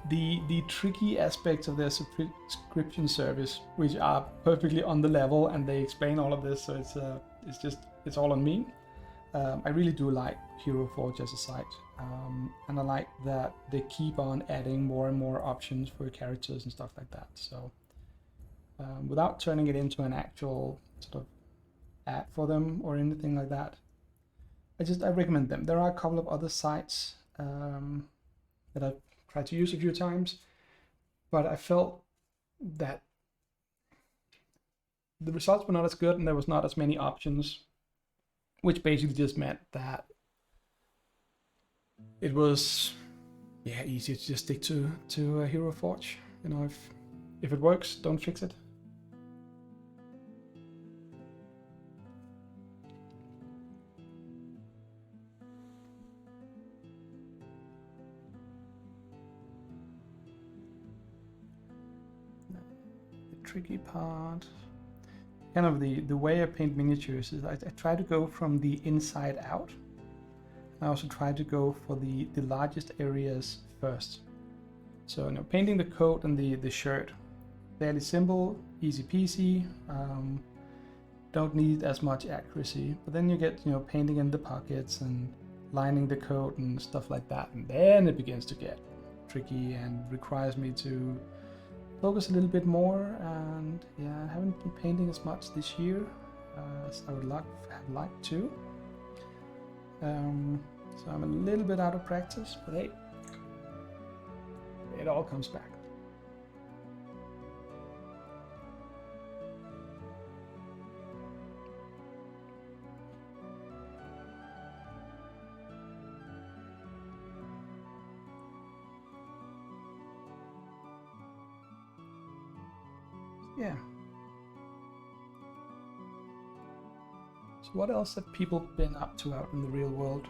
the tricky aspects of their subscription service, which are perfectly on the level, and they explain all of this, so it's all on me. I really do like Hero Forge as a site, and I like that they keep on adding more and more options for your characters and stuff like that. So without turning it into an actual sort of ad for them or anything like that, I recommend them. There are a couple of other sites that I've tried to use a few times, but I felt that the results were not as good and there was not as many options, which basically just meant that it was easier to just stick to a Hero Forge. You know, if it works, don't fix it. The tricky part, kind of the way I paint miniatures is I try to go from the inside out. I also try to go for the largest areas first. So, you know, painting the coat and the shirt, fairly simple, easy peasy, don't need as much accuracy. But then you get, you know, painting in the pockets and lining the coat and stuff like that, and then it begins to get tricky and requires me to focus a little bit more. And yeah, I haven't been painting as much this year as I would have liked to. So I'm a little bit out of practice, but hey, it all comes back. Yeah. So what else have people been up to out in the real world?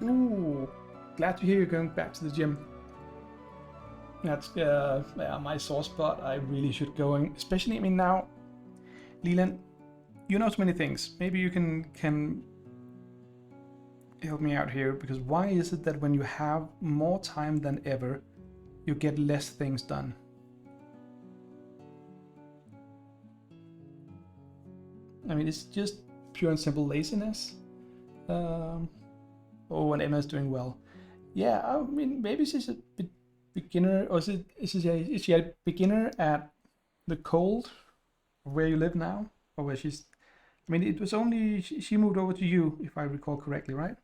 Ooh, glad to hear you're going back to the gym. That's yeah, my sore spot. I really should go, especially, I mean, now, Leland, you know so many things. Maybe you can help me out here, because why is it that when you have more time than ever, you get less things done? I mean, it's just pure and simple laziness. Oh, and Emma's doing well. Yeah, I mean, maybe she's a beginner, or is she a beginner at the cold where you live now, or where she's? I mean, it was only she moved over to you, if I recall correctly, right?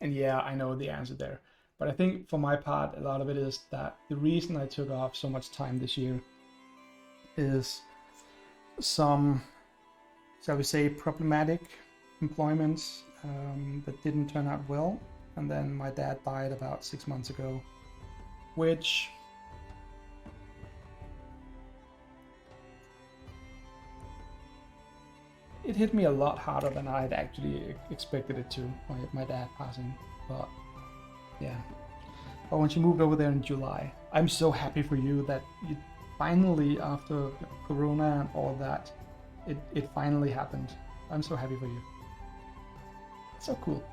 And yeah, I know the answer there. But I think for my part, a lot of it is that the reason I took off so much time this year is some, shall we say, problematic employments that didn't turn out well. And then my dad died about 6 months ago, which it hit me a lot harder than I had actually expected it to, my dad passing. But yeah. But when she moved over there in July, I'm so happy for you that you finally, after Corona and all that, it finally happened. I'm so happy for you. So cool.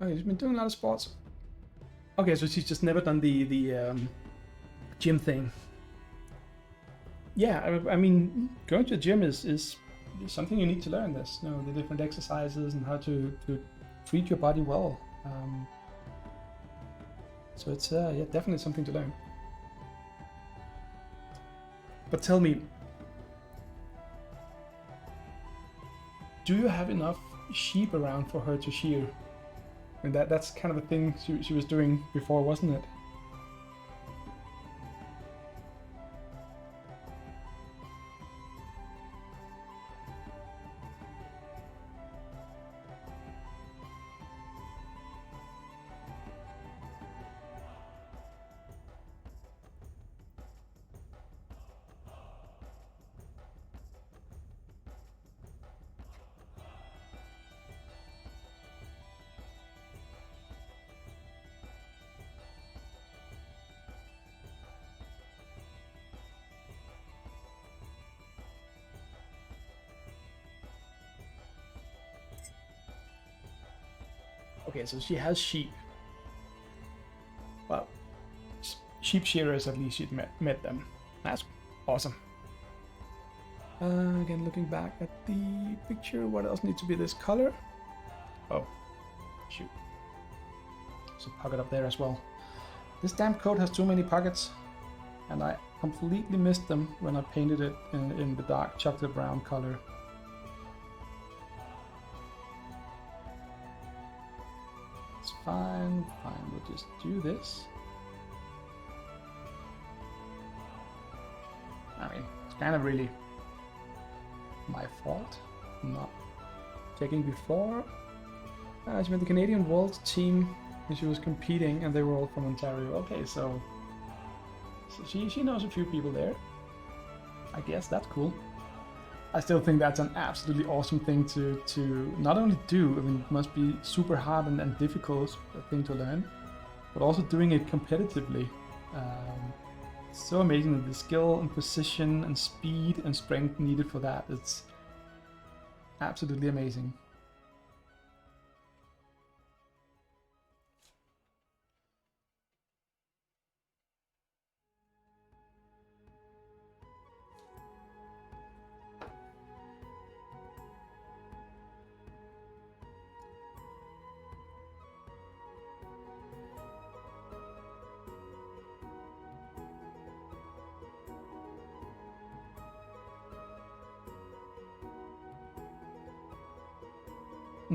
Oh, he's been doing a lot of sports. Okay, so she's just never done the gym thing. Yeah, I mean, going to the gym is something you need to learn. This, you know, the different exercises and how to treat your body well. So it's yeah, definitely something to learn. But tell me, do you have enough sheep around for her to shear? I mean, that's kind of a thing she was doing before, wasn't it? Okay, so she has sheep. Well, sheep shearers, at least she'd met them. That's awesome. Again, looking back at the picture, what else needs to be this color? Oh, shoot. There's a pocket up there as well. This damn coat has too many pockets, and I completely missed them when I painted it in the dark chocolate brown color. It's fine, we'll just do this. I mean, it's kind of really my fault not checking before. She went the Canadian World team and she was competing, and they were all from Ontario. Okay, so she knows a few people there. I guess that's cool. I still think that's an absolutely awesome thing to not only do. I mean, it must be super hard and difficult thing to learn, but also doing it competitively. It's so amazing, the skill and precision and speed and strength needed for that. It's absolutely amazing.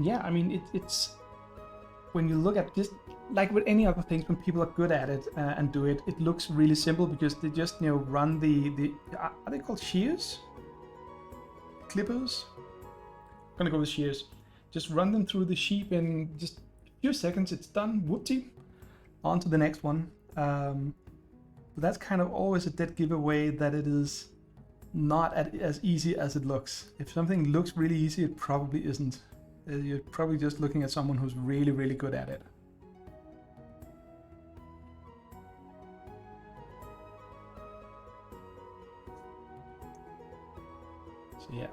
Yeah, I mean, it's when you look at this, like with any other things, when people are good at it and do it, it looks really simple because they just, you know, run the are they called shears? Clippers? I'm gonna go with shears. Just run them through the sheep in just a few seconds. It's done. Whoopty. On to the next one. But that's kind of always a dead giveaway that it is not as easy as it looks. If something looks really easy, it probably isn't. You're probably just looking at someone who's really, really good at it. So yeah.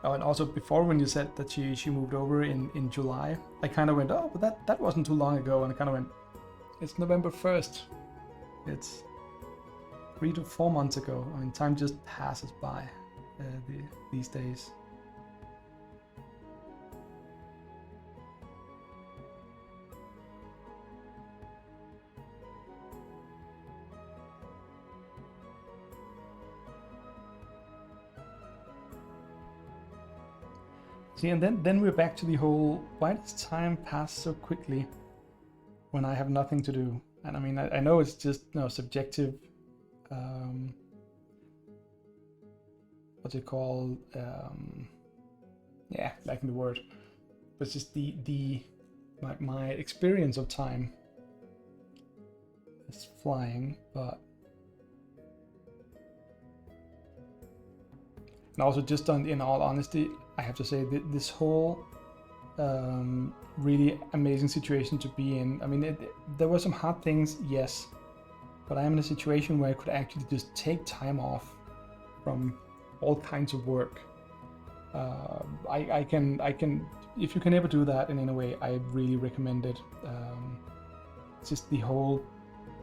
Oh, and also before when you said that she moved over in July, I kind of went, oh, but that wasn't too long ago, and I kind of went, it's November 1st. It's 3 to 4 months ago. I mean, time just passes by these days. See, and then we're back to the whole, why does time pass so quickly when I have nothing to do? And I mean, I know it's just, you know, subjective, what's it called? Yeah, lacking the word. But it's just my experience of time is flying, but. And also just in all honesty, I have to say that this whole really amazing situation to be in. I mean, there were some hard things, yes, but I am in a situation where I could actually just take time off from all kinds of work. I can, if you can ever do that, and in a way, I really recommend it. Just the whole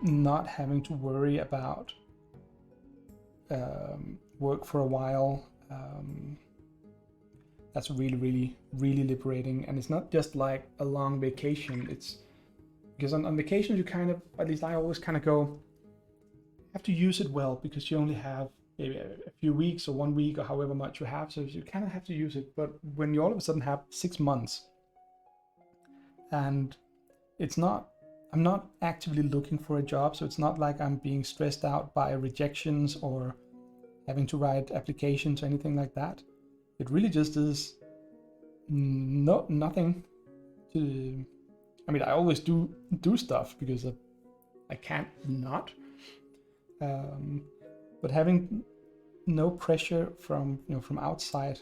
not having to worry about work for a while. That's really, really, really liberating. And it's not just like a long vacation. It's because on vacation you kind of, at least I always kind of go, you have to use it well, because you only have maybe a few weeks or 1 week or however much you have. So you kind of have to use it. But when you all of a sudden have 6 months, and it's not, I'm not actively looking for a job. So it's not like I'm being stressed out by rejections or having to write applications or anything like that. It really just is nothing to. I mean, I always do stuff because I can't not. But having no pressure from from outside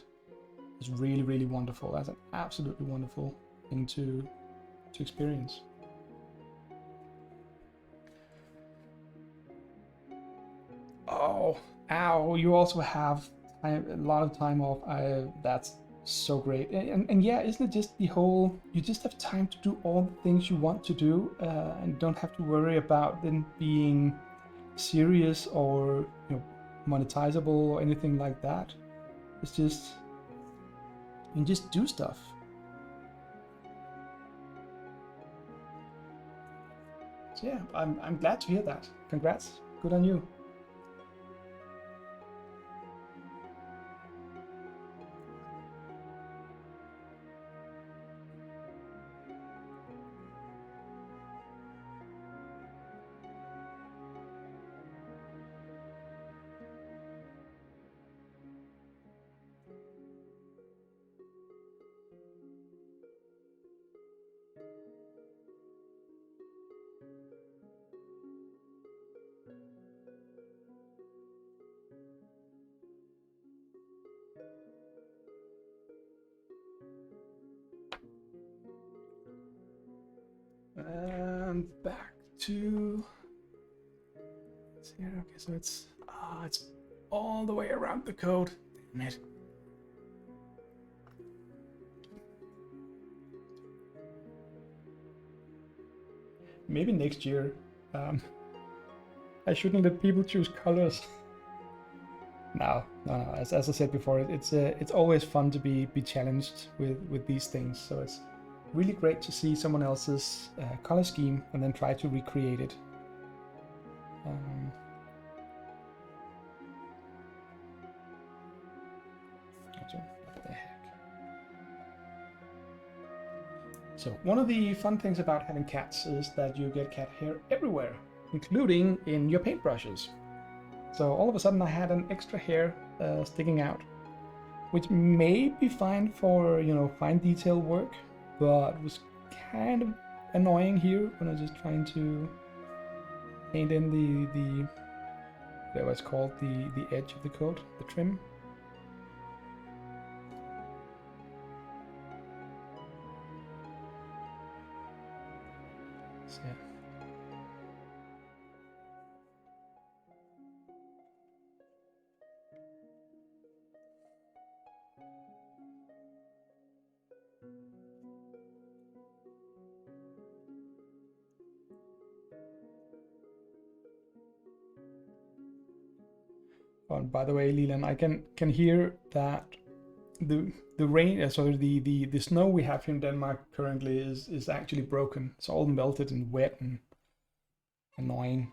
is really, really wonderful. That's an absolutely wonderful thing to experience. Oh, ow! You also have a lot of time off. That's so great. And yeah, isn't it just the whole, you just have time to do all the things you want to do, and don't have to worry about them being serious or monetizable or anything like that. It's just, you can just do stuff. So yeah, I'm glad to hear that. Congrats. Good on you. And back to here. Okay, so it's all the way around the code. Damn it. Maybe next year. I shouldn't let people choose colors. No. As I said before, it's always fun to be challenged with these things. So it's really great to see someone else's color scheme and then try to recreate it. What the heck? So one of the fun things about having cats is that you get cat hair everywhere. including in your paintbrushes. So all of a sudden I had an extra hair sticking out, which may be fine for, you know, fine detail work, but was kind of annoying here when I was just trying to paint in the whatever it's called, the edge of the coat, the trim. So, yeah. Oh, and by the way, Leland, I can hear that the rain, sorry, the snow we have here in Denmark currently is actually broken. It's all melted and wet and annoying.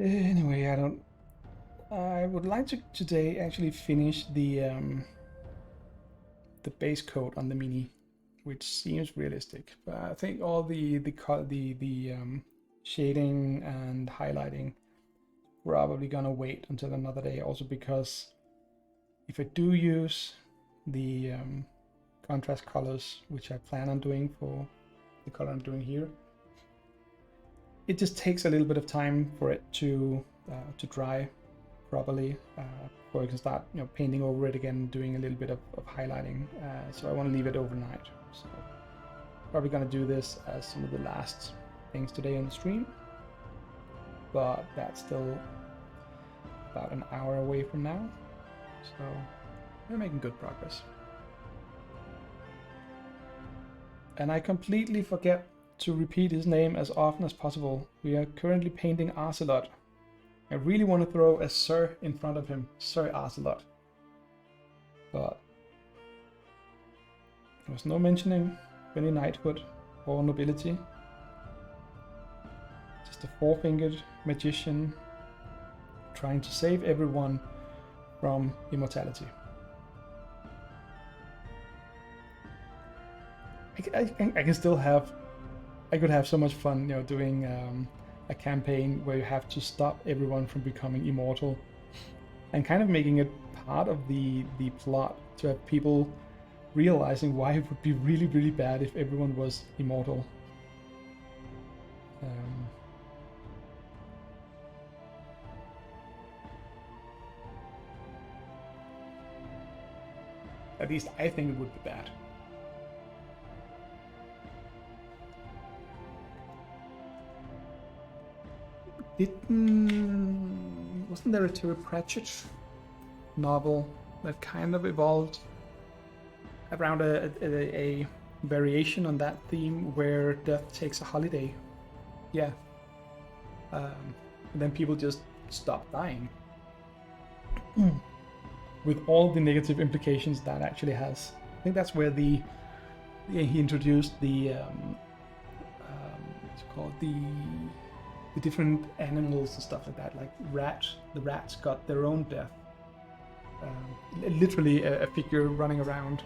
Anyway, I would like to today actually finish the base coat on the Mini, which seems realistic. But I think all the shading and highlighting probably gonna wait until another day. Also because if I do use the contrast colors, which I plan on doing for the color I'm doing here, it just takes a little bit of time for it to dry properly before I can start, you know, painting over it again, doing a little bit of highlighting. So I want to leave it overnight. So probably gonna do this as some of the last things today on the stream, but that's still about an hour away from now. So we're making good progress. And I completely forget to repeat his name as often as possible. We are currently painting Arselot. I really want to throw a Sir in front of him, Sir Arselot. But there was no mentioning any knighthood or nobility. Just a four-fingered magician trying to save everyone from immortality. I can still have, I could have so much fun, you know, doing a campaign where you have to stop everyone from becoming immortal, and kind of making it part of the plot to have people realizing why it would be really, really bad if everyone was immortal. At least I think it would be bad. Wasn't there a Terry Pratchett novel that kind of evolved around a variation on that theme where death takes a holiday? Yeah. And then people just stop dying. With all the negative implications that actually has. I think that's where he introduced the what's it called, the different animals and stuff like that, like the rats got their own death. Literally a figure running around.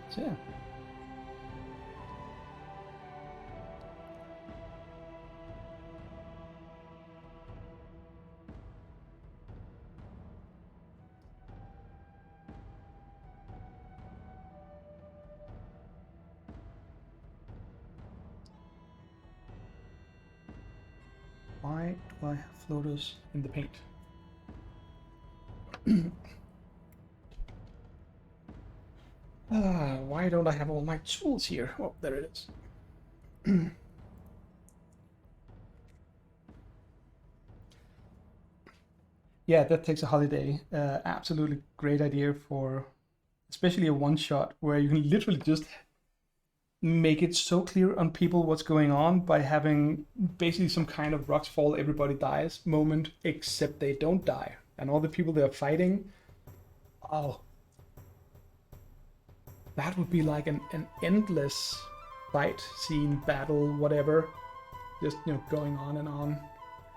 So yeah. Why do I have floaters in the paint? Why don't I have all my tools here? Oh, there it is. yeah, that takes a holiday. Absolutely great idea for especially a one shot where you can literally just make it so clear on people what's going on by having basically some kind of rocks fall, everybody dies moment, except they don't die. And all the people they're fighting, oh, that would be like an endless fight scene, battle, whatever, just, you know, going on.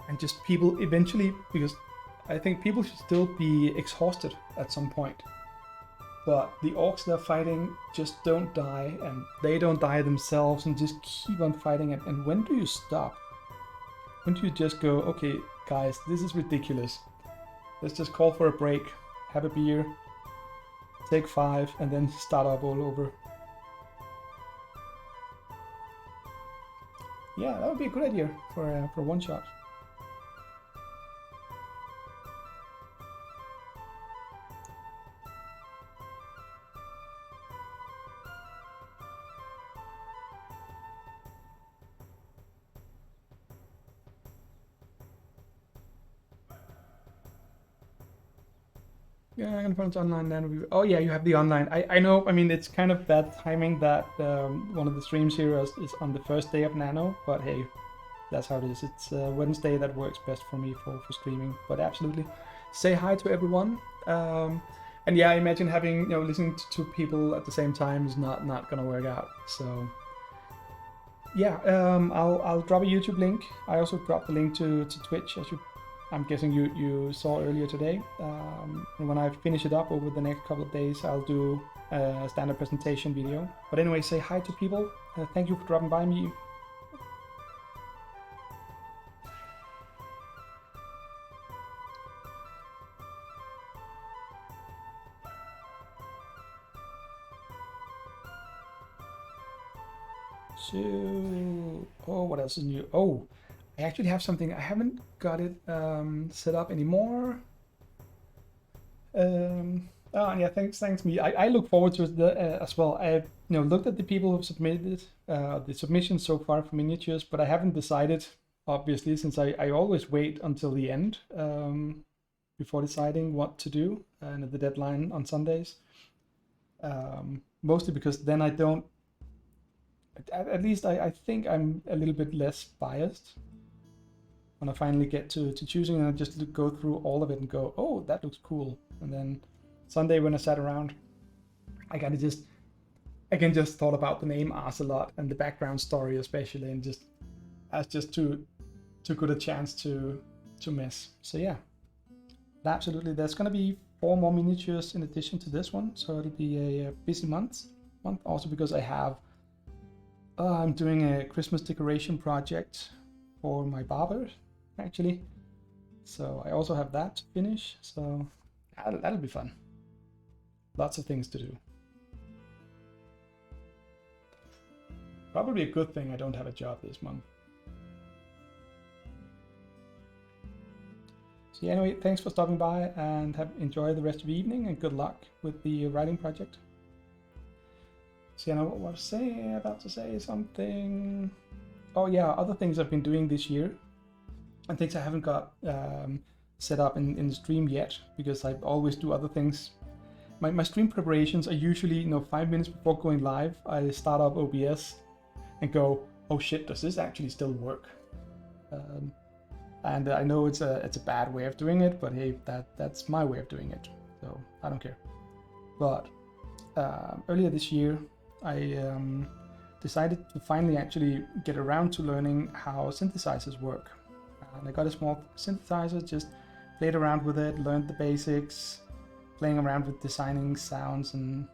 And just people eventually, because I think people should still be exhausted at some point. But the orcs they're fighting just don't die, and they don't die themselves, and just keep on fighting. And when do you stop? When do you just go, okay, guys, this is ridiculous. Let's just call for a break, have a beer, take 5, and then start up all over. Yeah, that would be a good idea for one shot. Yeah, I'm gonna put it online then. Oh yeah, you have the online. I know. I mean, it's kind of bad timing that one of the streams here is on the first day of Nano, but hey, that's how it is. It's Wednesday that works best for me for streaming. But absolutely, say hi to everyone. And yeah, I imagine having, you know, listening to people at the same time is not gonna work out. So yeah, I'll drop a YouTube link. I also dropped the link to Twitch, as I'm guessing you saw earlier today. And when I finish it up over the next couple of days, I'll do a standard presentation video. But anyway, say hi to people. Thank you for dropping by me. So, oh, what else is new? Oh, I actually have something. I haven't got it set up anymore. Oh, yeah, thanks me. I look forward to it as well. I've looked at the people who've submitted the submissions so far for miniatures, but I haven't decided, obviously, since I always wait until the end before deciding what to do and at the deadline on Sundays. Mostly because then I don't, at least I think I'm a little bit less biased when I finally get to choosing, and I just go through all of it and go, oh, that looks cool. And then Sunday when I sat around, I again just thought about the name Arselot and the background story especially, and just as just too good a chance to miss. So yeah, absolutely. There's gonna be 4 more miniatures in addition to this one, so it'll be a busy month. Also because I have I'm doing a Christmas decoration project for my barber, actually. So I also have that to finish, so that'll be fun. Lots of things to do. Probably a good thing I don't have a job this month. So yeah, anyway, thanks for stopping by, and enjoy the rest of the evening, and good luck with the writing project. So yeah, what was I about to say something? Oh yeah, other things I've been doing this year, and things I haven't got set up in the stream yet, because I always do other things. My stream preparations are usually 5 minutes before going live. I start up OBS and go, oh shit, does this actually still work? And I know it's a bad way of doing it, but hey, that's my way of doing it, so I don't care. But earlier this year, I decided to finally actually get around to learning how synthesizers work. And I got a small synthesizer, just played around with it, learned the basics, playing around with designing sounds and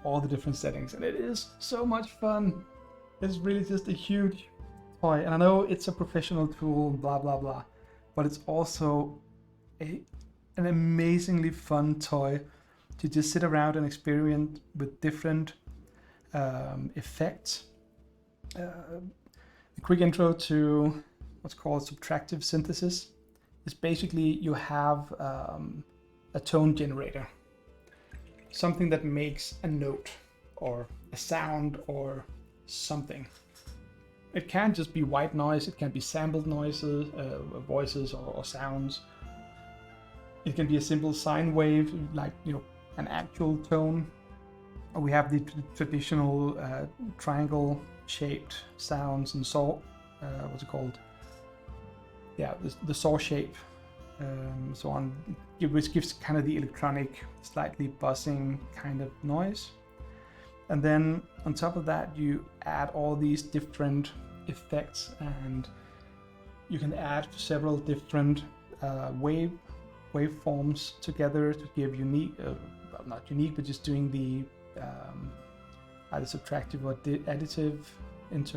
all the different settings. And it is so much fun. It's really just a huge toy. And I know it's a professional tool, blah, blah, blah, but it's also an amazingly fun toy to just sit around and experiment with different effects. A quick intro to what's called subtractive synthesis is basically you have a tone generator, something that makes a note or a sound or something. It can't just be white noise, it can be sampled noises, voices or sounds, It can be a simple sine wave, like, you know, an actual tone. Or we have the traditional triangle-shaped sounds and saw. What's it called? Yeah, the saw shape. So on, which gives kind of the electronic, slightly buzzing kind of noise. And then on top of that, you add all these different effects, and you can add several different waveforms together to give unique, well, not unique, but just doing the either subtractive or additive it's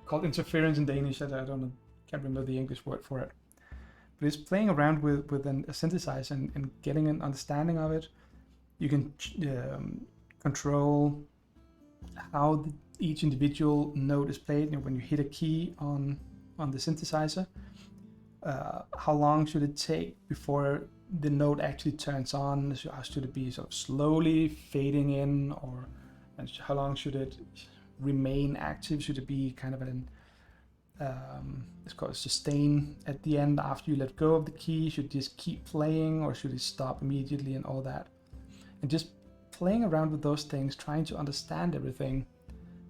called interference in Danish. I don't know, can't remember the English word for it. But it's playing around with a synthesizer and getting an understanding of it. You can control how each individual note is played. You know, when you hit a key on the synthesizer, how long should it take before the note actually turns on? Should it be sort of slowly fading in, or how long should it remain active? Should it be kind of an it's called sustain at the end after you let go of the key? Should it just keep playing, or should it stop immediately, and all that? And just playing around with those things, trying to understand everything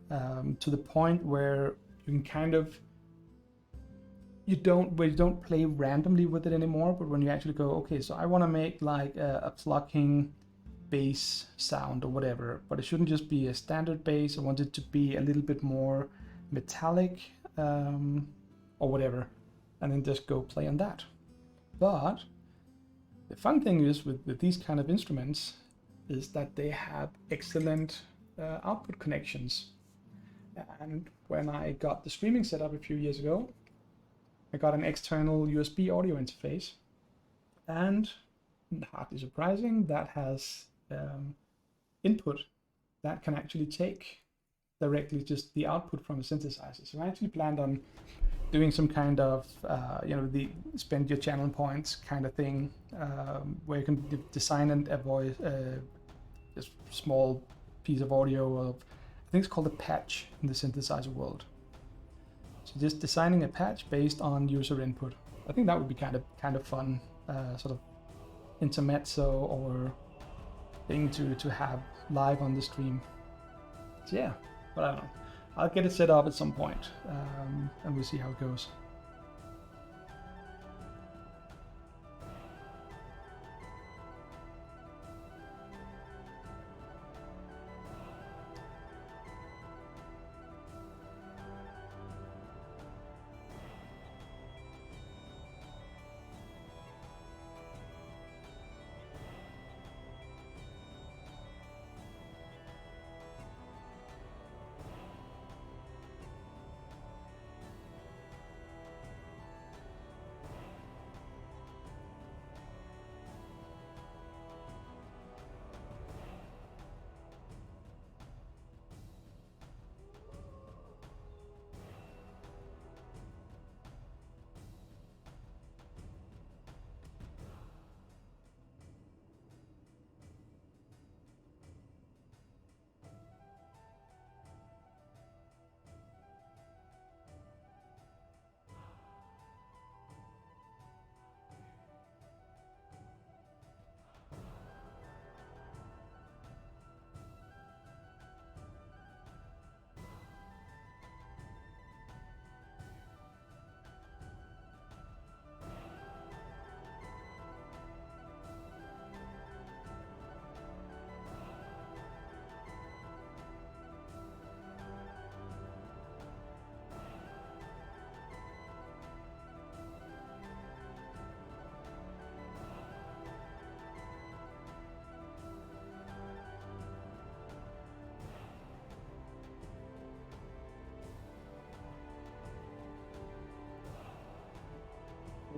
to the point where you can kind of you don't play randomly with it anymore, but when you actually go, okay, so I want to make like a plucking bass sound or whatever, but it shouldn't just be a standard bass. I want it to be a little bit more metallic or whatever, and then just go play on that. But the fun thing is with these kind of instruments is that they have excellent output connections. And when I got the streaming set up a few years ago, I got an external USB audio interface, and hardly surprising, that has input that can actually take directly just the output from a synthesizer. So I actually planned on doing some kind of, the spend your channel points kind of thing, where you can design a voice, a small piece of audio of, I think it's called a patch in the synthesizer world. So just designing a patch based on user input. I think that would be kind of fun, sort of intermezzo or thing to have live on the stream. So yeah, but I don't know. I'll get it set up at some point, and we'll see how it goes.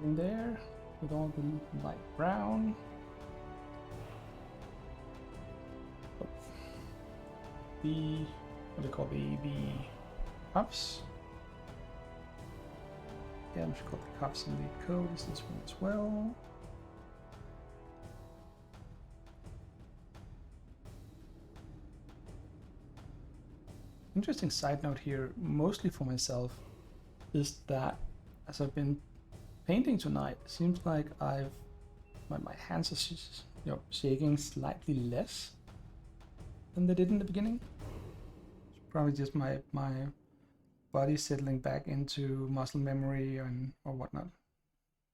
In there with all the light brown. The what do you call the cuffs? Yeah, we should call the cuffs in the code is this one as well. Interesting side note here, mostly for myself, is that as I've been painting tonight, it seems like I've my hands are shaking slightly less than they did in the beginning. It's probably just my body settling back into muscle memory or whatnot.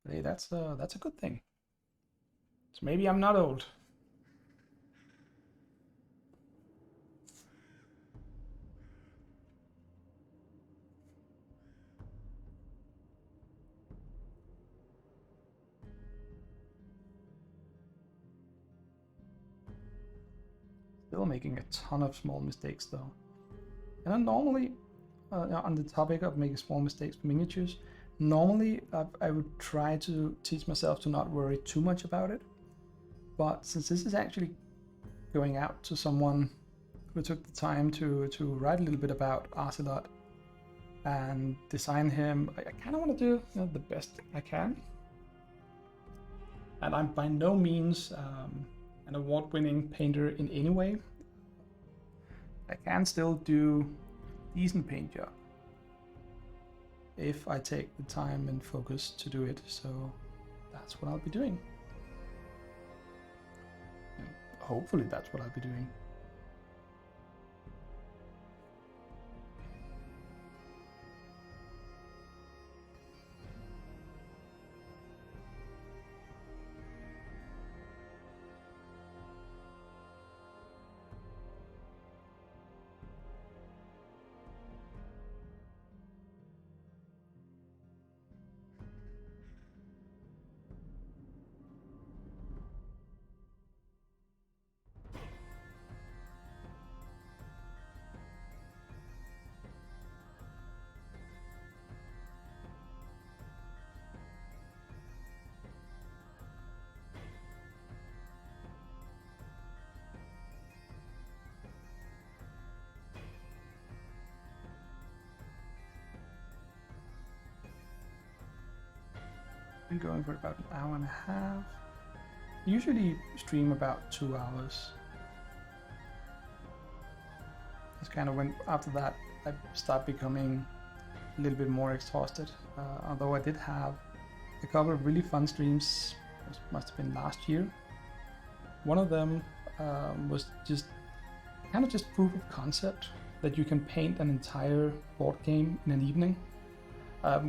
But hey, that's a good thing. So maybe I'm not old. Still making a ton of small mistakes though. And I'm normally, on the topic of making small mistakes for miniatures, normally I would try to teach myself to not worry too much about it. But since this is actually going out to someone who took the time to write a little bit about Arselot and design him, I kind of want to do the best I can. And I'm by no means an award-winning painter in any way. I can still do decent paint job if I take the time and focus to do it. So that's what I'll be doing. And hopefully that's what I'll be doing. Been going for about an hour and a half. Usually stream about 2 hours. It's kind of when after that I start becoming a little bit more exhausted. Although I did have a couple of really fun streams, must have been last year. One of them was just proof of concept that you can paint an entire board game in an evening.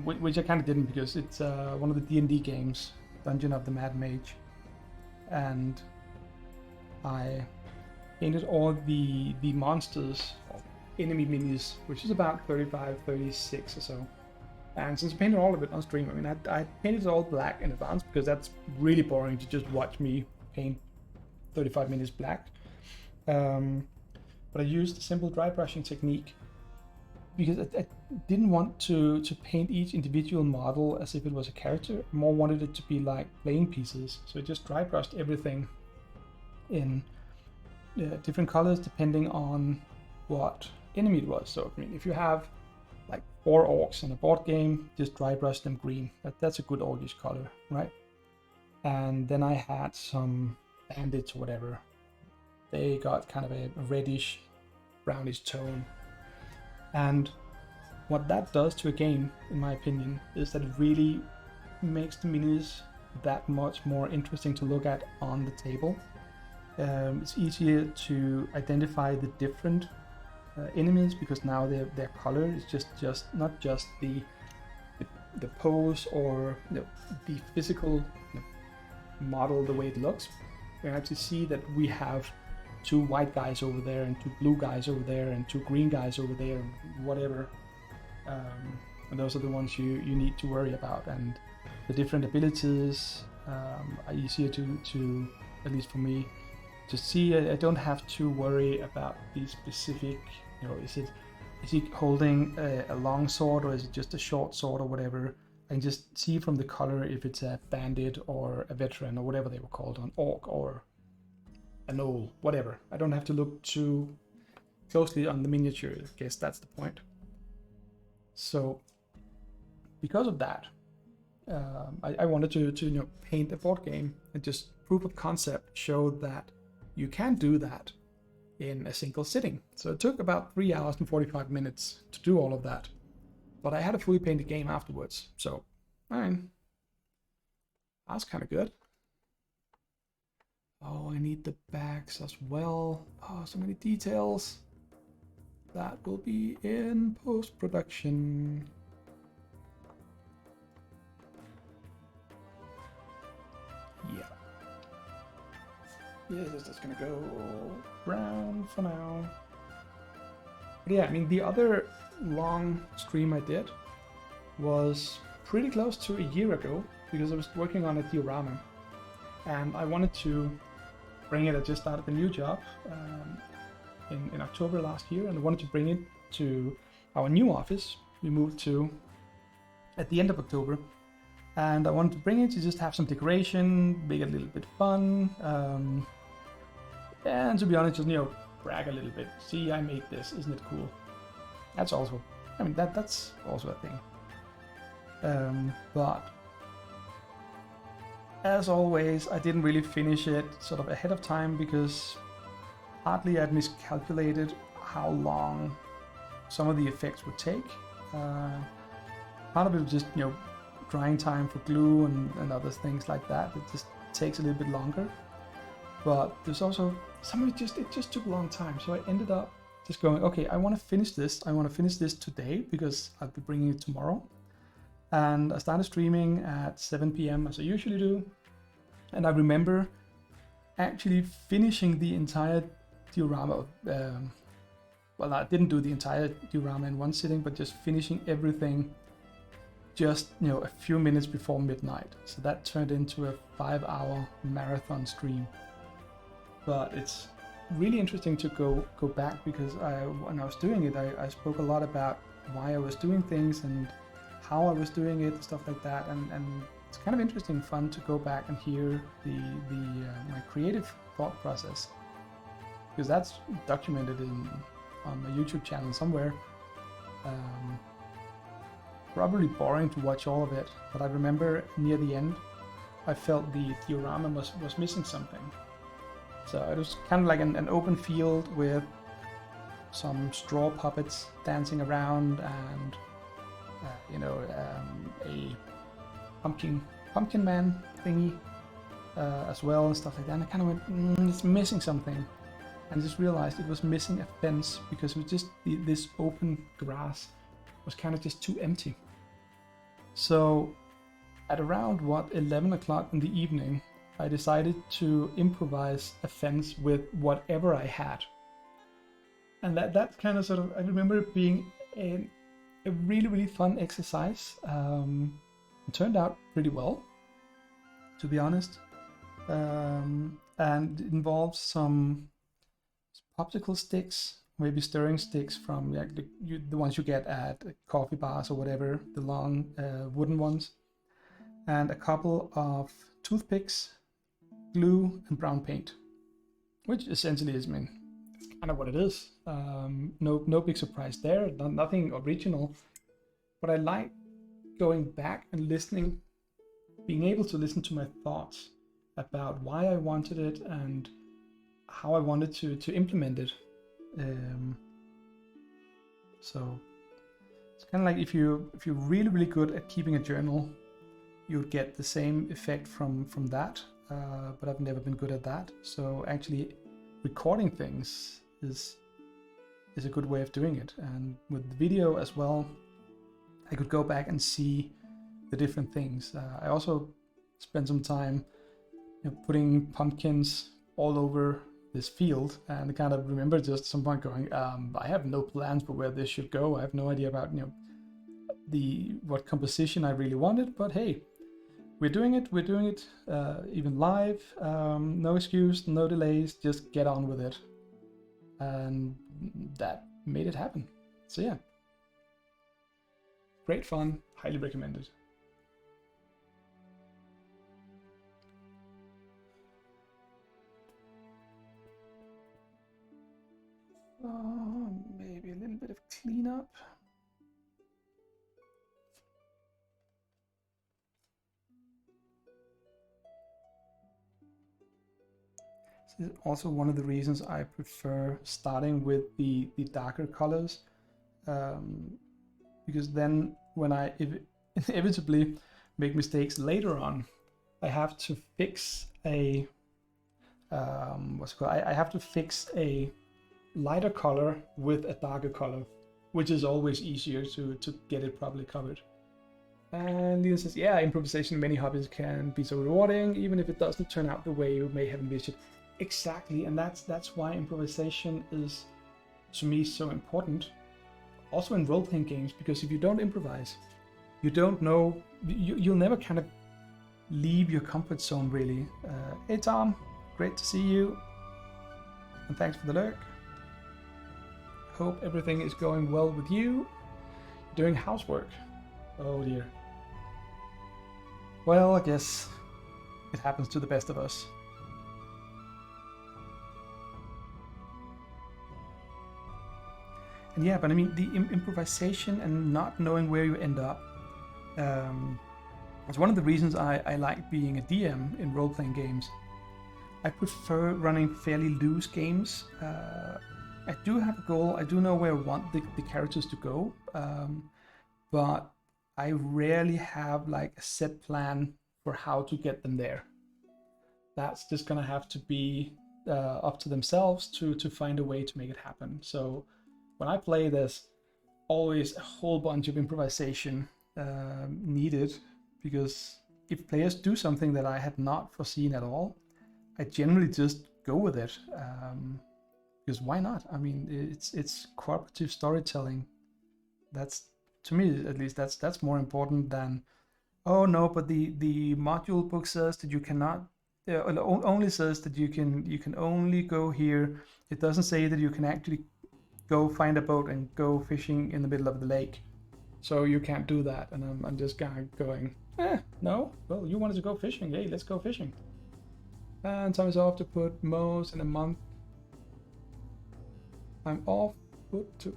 Which I kind of didn't, because it's one of the D&D games, Dungeon of the Mad Mage, and I painted all the monsters, enemy minis, which is about 35, 36 or so. And since I painted all of it on stream, I mean, I painted it all black in advance, because that's really boring to just watch me paint 35 minis black. But I used a simple dry brushing technique, because I didn't want to paint each individual model as if it was a character. I more wanted it to be like playing pieces. So I just dry brushed everything in different colors depending on what enemy it was. So I mean, if you have like 4 orcs in a board game, just dry brush them green. That's a good orcish color, right? And then I had some bandits or whatever. They got kind of a reddish, brownish tone. And what that does to a game, in my opinion, is that it really makes the minis that much more interesting to look at on the table. It's easier to identify the different enemies, because now their color is just not just the pose or the physical model, the way it looks. We actually see that we have 2 white guys over there and 2 blue guys over there and 2 green guys over there, and whatever. And those are the ones you need to worry about. And the different abilities are easier to, at least for me, to see. I don't have to worry about the specific, is he holding a long sword, or is it just a short sword or whatever. I can just see from the color if it's a bandit or a veteran or whatever they were called, an orc or a gnoll, whatever. I don't have to look too closely on the miniature. I guess that's the point. So because of that, I wanted to paint a board game and just proof of concept show that you can do that in a single sitting. So it took about 3 hours and 45 minutes to do all of that, but I had a fully painted game afterwards. So I mean, that's kind of good. Oh, I need the bags as well. Oh, so many details. That will be in post-production. Yeah. Yes, it's just gonna go brown for now. But yeah, I mean, the other long stream I did was pretty close to a year ago because I was working on a diorama and I wanted to bring it. I just started a new job in October last year, and I wanted to bring it to our new office we moved to at the end of October. And I wanted to bring it to just have some decoration, make it a little bit fun, and to be honest, just, you know, brag a little bit. See, I made this, isn't it cool? That's also, I mean, that's also a thing. But as always, I didn't really finish it sort of ahead of time because partly I'd miscalculated how long some of the effects would take. Part of it was just, you know, drying time for glue and other things like that. It just takes a little bit longer. But there's also some of it just took a long time. So I ended up just going, okay, I want to finish this. I want to finish this today because I'll be bringing it tomorrow. And I started streaming at 7 p.m. as I usually do. And I remember actually finishing the entire diorama. Well, I didn't do the entire diorama in one sitting, but just finishing everything just, you know, a few minutes before midnight. So that turned into a 5-hour marathon stream. But it's really interesting to go back because when I was doing it, I spoke a lot about why I was doing things and how I was doing it and stuff like that. And it's kind of interesting, fun to go back and hear my creative thought process, because that's documented on my YouTube channel somewhere. Probably boring to watch all of it, but I remember near the end, I felt the diorama was missing something. So it was kind of like an open field with some straw puppets dancing around and a pumpkin man thingy as well and stuff like that. And I kind of went, it's missing something, and I just realized it was missing a fence because it was just this open grass was kind of just too empty. So at around 11 o'clock in the evening, I decided to improvise a fence with whatever I had. And that kind of sort of, I remember it being a really, really fun exercise. It turned out pretty well, to be honest. And it involves some popsicle sticks, maybe stirring sticks from like the ones you get at coffee bars or whatever, the long wooden ones, and a couple of toothpicks, glue, and brown paint, which essentially is, I mean, it's kind of what it is. No big surprise there, nothing original. But I like going back and listening, being able to listen to my thoughts about why I wanted it and how I wanted to implement it. So it's kind of like if you're really, really good at keeping a journal, you'd get the same effect from that. But I've never been good at that. So actually recording things is a good way of doing it. And with the video as well, I could go back and see the different things. I also spent some time, you know, putting pumpkins all over this field, and I kind of remember just at some point going, I have no plans for where this should go. I have no idea about, you know, what composition I really wanted, but hey, we're doing it even live. No excuse, no delays, just get on with it. And that made it happen. So yeah, great fun, highly recommended. Maybe a little bit of cleanup. This is also one of the reasons I prefer starting with the darker colors, because then when I inevitably make mistakes later on, I have to fix a what's it called? I have to fix a lighter color with a darker color, which is always easier to get it properly covered. And Leon says, yeah, improvisation in many hobbies can be so rewarding, even if it doesn't turn out the way you may have envisioned. Exactly, and that's why improvisation is, to me, so important. Also in role-playing games, because if you don't improvise, you don't know, you'll never kind of leave your comfort zone, really. Hey Tom, great to see you, and thanks for the lurk. Hope everything is going well with you. Doing housework. Oh dear. Well, I guess it happens to the best of us. And yeah, but I mean, the improvisation and not knowing where you end up, it's one of the reasons I like being a DM in role-playing games. I prefer running fairly loose games. I do have a goal, I do know where I want the characters to go, but I rarely have like a set plan for how to get them there. That's just gonna have to be up to themselves to find a way to make it happen. So when I play, there's always a whole bunch of improvisation needed, because if players do something that I had not foreseen at all, I generally just go with it. Because why not? I mean, it's cooperative storytelling. That's, to me at least, that's more important than, oh no, but the module book says that you cannot, only says that you can only go here. It doesn't say that you can actually go find a boat and go fishing in the middle of the lake. So you can't do that. And I'm just kind of going, no, well, you wanted to go fishing. Hey, let's go fishing. And time is off to put most in a month. I'm off put to.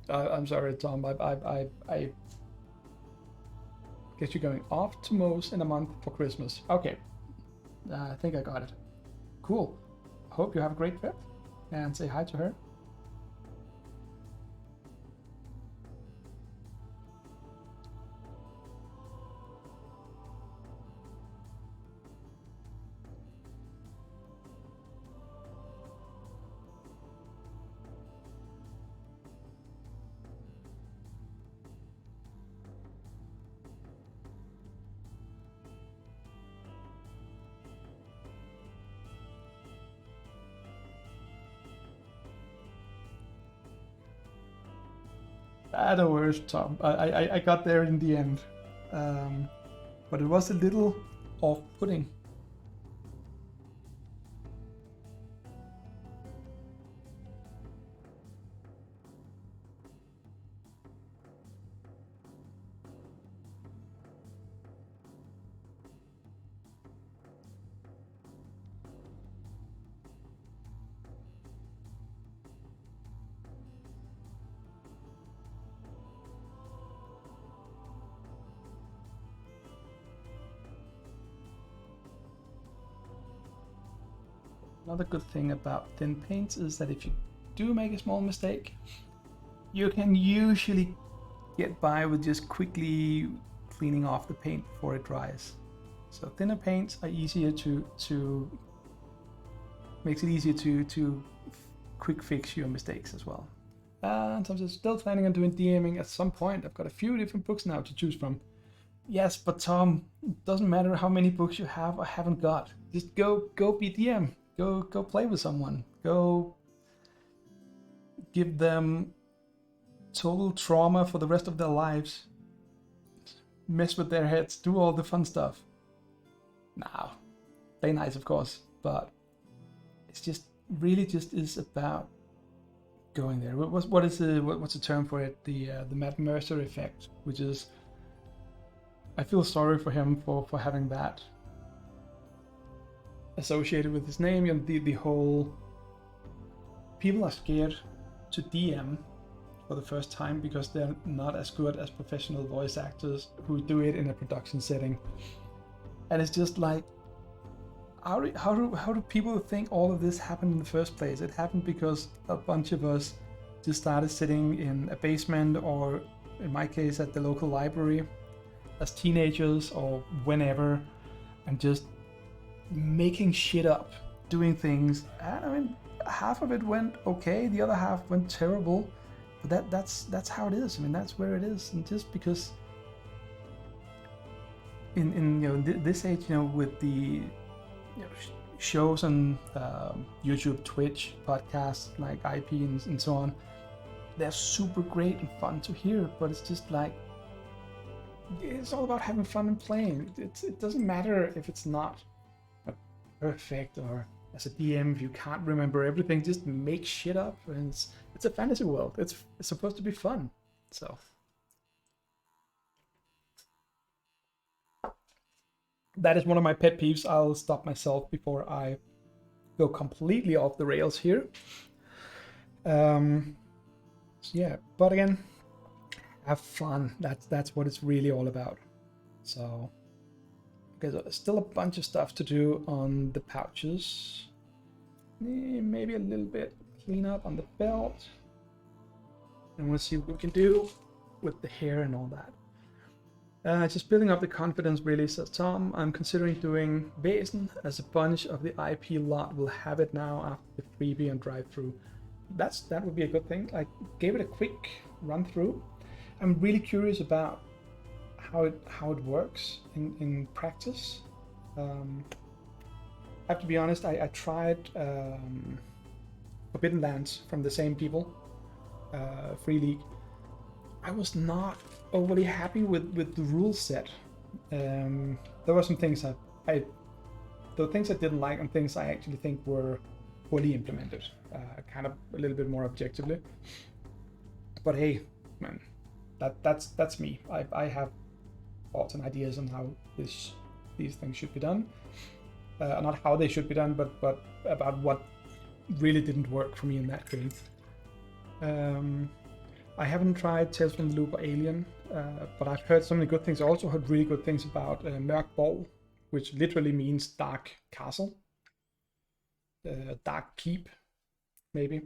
I'm sorry, Tom. I guess you're going off to Moe's in a month for Christmas. Okay, I think I got it. Cool. Hope you have a great trip, and say hi to her. No worries, Tom. I got there in the end, but it was a little off-putting. Another good thing about thin paints is that if you do make a small mistake, you can usually get by with just quickly cleaning off the paint before it dries. So thinner paints are easier makes it easier to quick fix your mistakes as well. And I'm still planning on doing DMing at some point. I've got a few different books now to choose from. Yes, but Tom, it doesn't matter how many books you have or haven't got. Just go be DM. Go play with someone. Go give them total trauma for the rest of their lives. Mess with their heads. Do all the fun stuff. Now, play nice, of course, but it's just really just is about going there. What's the term for it? The Matt Mercer effect, which is, I feel sorry for him for having that associated with his name. And the whole, people are scared to DM for the first time because they're not as good as professional voice actors who do it in a production setting. And it's just like, how do people think all of this happened in the first place? It happened because a bunch of us just started sitting in a basement, or in my case at the local library, as teenagers or whenever, and just making shit up, doing things. And I mean, half of it went okay, the other half went terrible. But that's how it is. I mean, that's where it is. And just because in you know this age, you know, with the shows on YouTube, Twitch, podcasts like IP and so on, they're super great and fun to hear. But it's just like, it's all about having fun and playing. It doesn't matter if it's not perfect, or as a DM, if you can't remember everything, just make shit up. And it's a fantasy world. It's supposed to be fun. So that is one of my pet peeves. I'll stop myself before I go completely off the rails here. So yeah, but again, have fun. That's what it's really all about. So okay, so there's still a bunch of stuff to do on the pouches. Maybe a little bit clean up on the belt, and we'll see what we can do with the hair and all that. Just building up the confidence, really, says Tom. I'm considering doing Basin, as a bunch of the IP lot will have it now after the freebie and drive-through. That would be a good thing. I gave it a quick run through. I'm really curious about how it works in practice. I have to be honest, I tried Forbidden Lands from the same people, Free League. I was not overly happy with the rule set. There were some things there were things I didn't like, and things I actually think were poorly implemented, kind of a little bit more objectively. But hey, man, that's me. I have thoughts and ideas on how these things should be done. Not how they should be done, but about what really didn't work for me in that game. I haven't tried Tales from the Loop or Alien, but I've heard so many good things. I also heard really good things about Mørk Borg, which literally means dark castle, dark keep, maybe.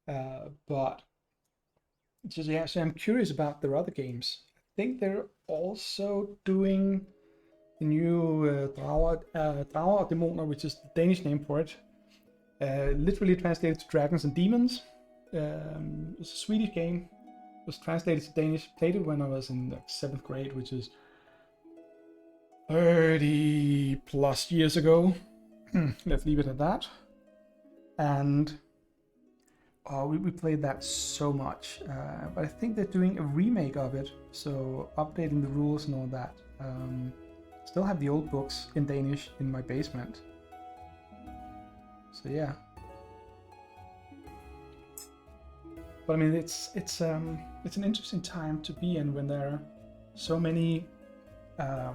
But just, yeah, so I'm curious about their other games. I think they're also doing the new Drager og Dæmoner, which is the Danish name for it. Literally translated to Dragons and Demons. It's a Swedish game. It was translated to Danish. Played it when I was in like 7th grade, which is 30 plus years ago. Let's leave it at that. And we played that so much. But I think they're doing a remake of it, so updating the rules and all that. Still have the old books in Danish in my basement. So yeah. But I mean, it's an interesting time to be in when there are so many, I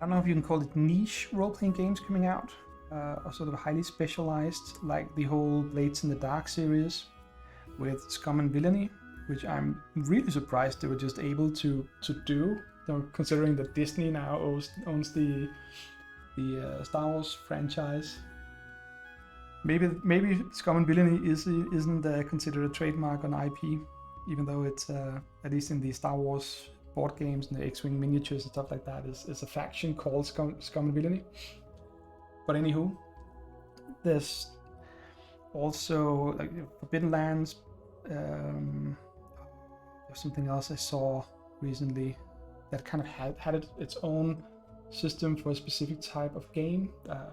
don't know if you can call it niche role-playing games coming out, or sort of highly specialized, like the whole Blades in the Dark series with Scum and Villainy, which I'm really surprised they were just able to do, considering that Disney now owns the Star Wars franchise. Maybe Scum and Villainy isn't considered a trademark on IP, even though it's at least in the Star Wars board games and the X-Wing miniatures and stuff like that is a faction called Scum and Villainy. But anywho, there's also like Forbidden Lands. There's something else I saw recently that kind of had its own system for a specific type of game.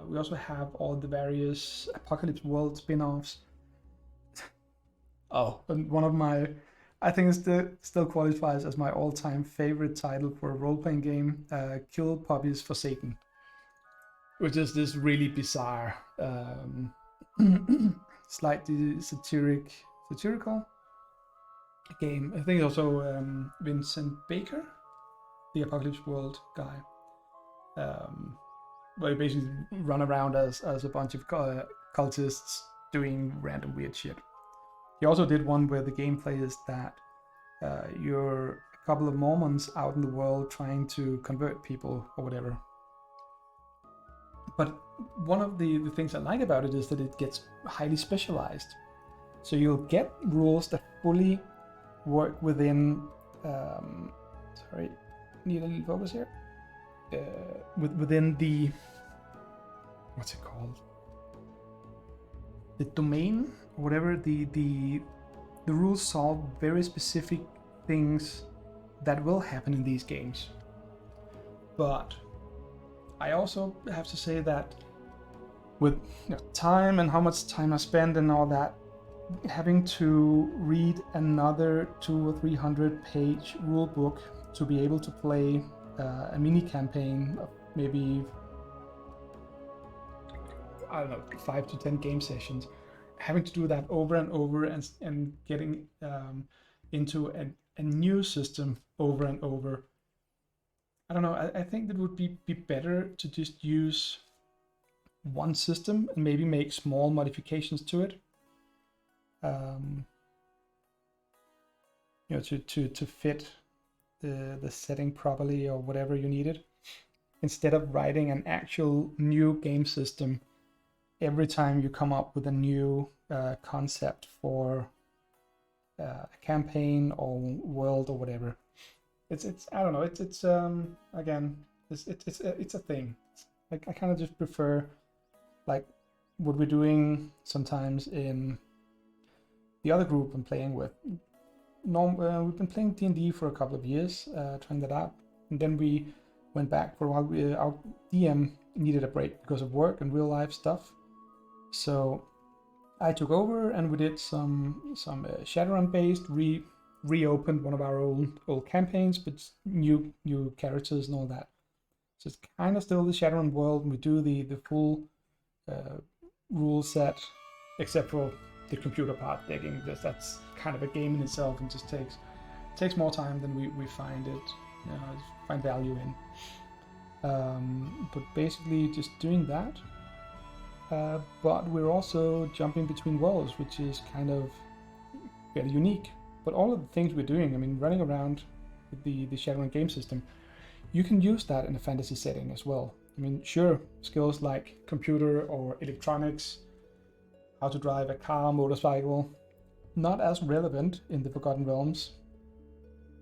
We also have all the various Apocalypse World spin-offs. And one of my, I think it still qualifies as my all-time favorite title for a role-playing game, Kill Puppies for Satan, which is this really bizarre, slightly satirical game. I think also Vincent Baker, the Apocalypse World guy, where you basically run around as a bunch of cultists doing random weird shit. He also did one where the gameplay is that you're a couple of Mormons out in the world trying to convert people or whatever. But one of the things I like about it is that it gets highly specialized. So you'll get rules that fully work within, sorry, need a little focus here. Within the what's it called? The domain, or whatever. The rules solve very specific things that will happen in these games. But I also have to say that with time and how much time I spend and all that, having to read another 200 or 300 page rule book to be able to play a mini campaign of maybe, I don't know, 5 to 10 game sessions, having to do that over and over and getting into a new system over and over. I don't know, I think that would be better to just use one system and maybe make small modifications to it. To fit the setting properly or whatever you needed, instead of writing an actual new game system every time you come up with a new concept for a campaign or world or whatever. It's I don't know, it's again, it's a thing. I kind of just prefer like what we're doing sometimes in the other group I'm playing with. We've been playing D&D for a couple of years, trying that out, and then we went back for a while. Our DM needed a break because of work and real life stuff, so I took over and we did some Shadowrun based, reopened one of our old campaigns, but new characters and all that. So it's kind of still the Shadowrun world, and we do the full rule set, except for the computer part digging. That's kind of a game in itself and just takes more time than we find value in. But basically just doing that. But we're also jumping between worlds, which is kind of very unique. But all of the things we're doing, I mean, running around with the Shadowrun game system, you can use that in a fantasy setting as well. I mean, sure, skills like computer or electronics, how to drive a car, motorcycle, not as relevant in the Forgotten Realms.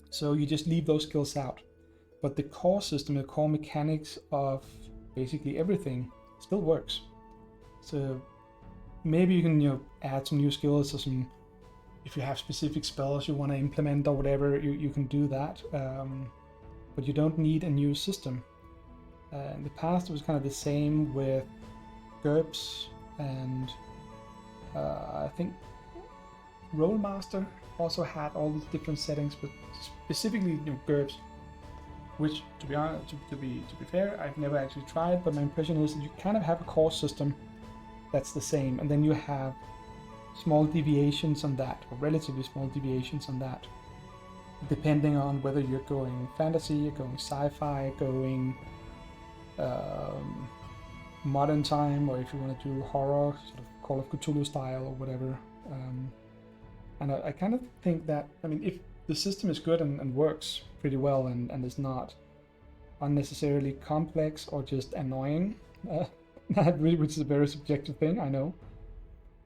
So you just leave those skills out. But the core system, the core mechanics of basically everything still works. So maybe you can add some new skills or some, if you have specific spells you want to implement or whatever, you can do that. But you don't need a new system. In the past it was kind of the same with GURPS and I think Rollmaster also had all these different settings, but specifically GURPS, which to be honest, to be fair, I've never actually tried, but my impression is that you kind of have a core system that's the same, and then you have small deviations on that, or relatively small deviations on that, depending on whether you're going fantasy, you're going sci-fi, going modern time, or if you want to do horror, sort of Call of Cthulhu style or whatever. And I kind of think that, I mean, if the system is good and works pretty well and is not unnecessarily complex or just annoying, which is a very subjective thing, I know.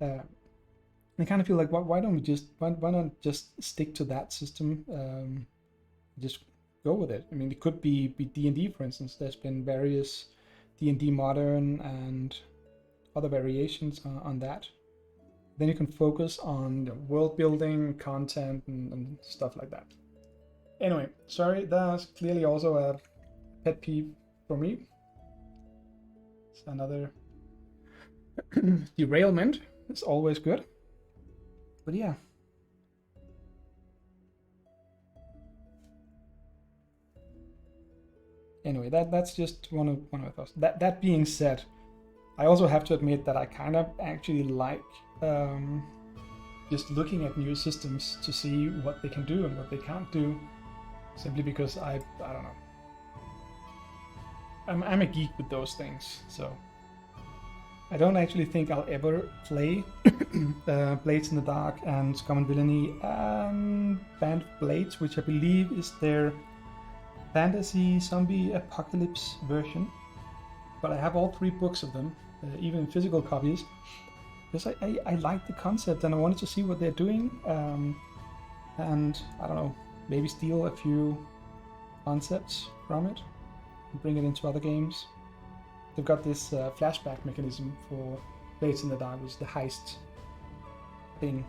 I kind of feel like why not just stick to that system, just go with it. I mean, it could be D&D, for instance. There's been various D&D modern and other variations on that. Then you can focus on world building, content, and stuff like that. Anyway, sorry, that's clearly also a pet peeve for me. It's another derailment. It's always good. But yeah. Anyway, that's just one of my thoughts. That being said, I also have to admit that I kind of actually like just looking at new systems to see what they can do and what they can't do, simply because I don't know. I'm a geek with those things, so I don't actually think I'll ever play Blades in the Dark and Scum and Villainy and Band of Blades, which I believe is their fantasy zombie apocalypse version. But I have all 3 books of them, even in physical copies, because I like the concept and I wanted to see what they're doing, and I don't know, maybe steal a few concepts from it and bring it into other games. they've got this flashback mechanism for Blades in the Dark, which is the heist thing,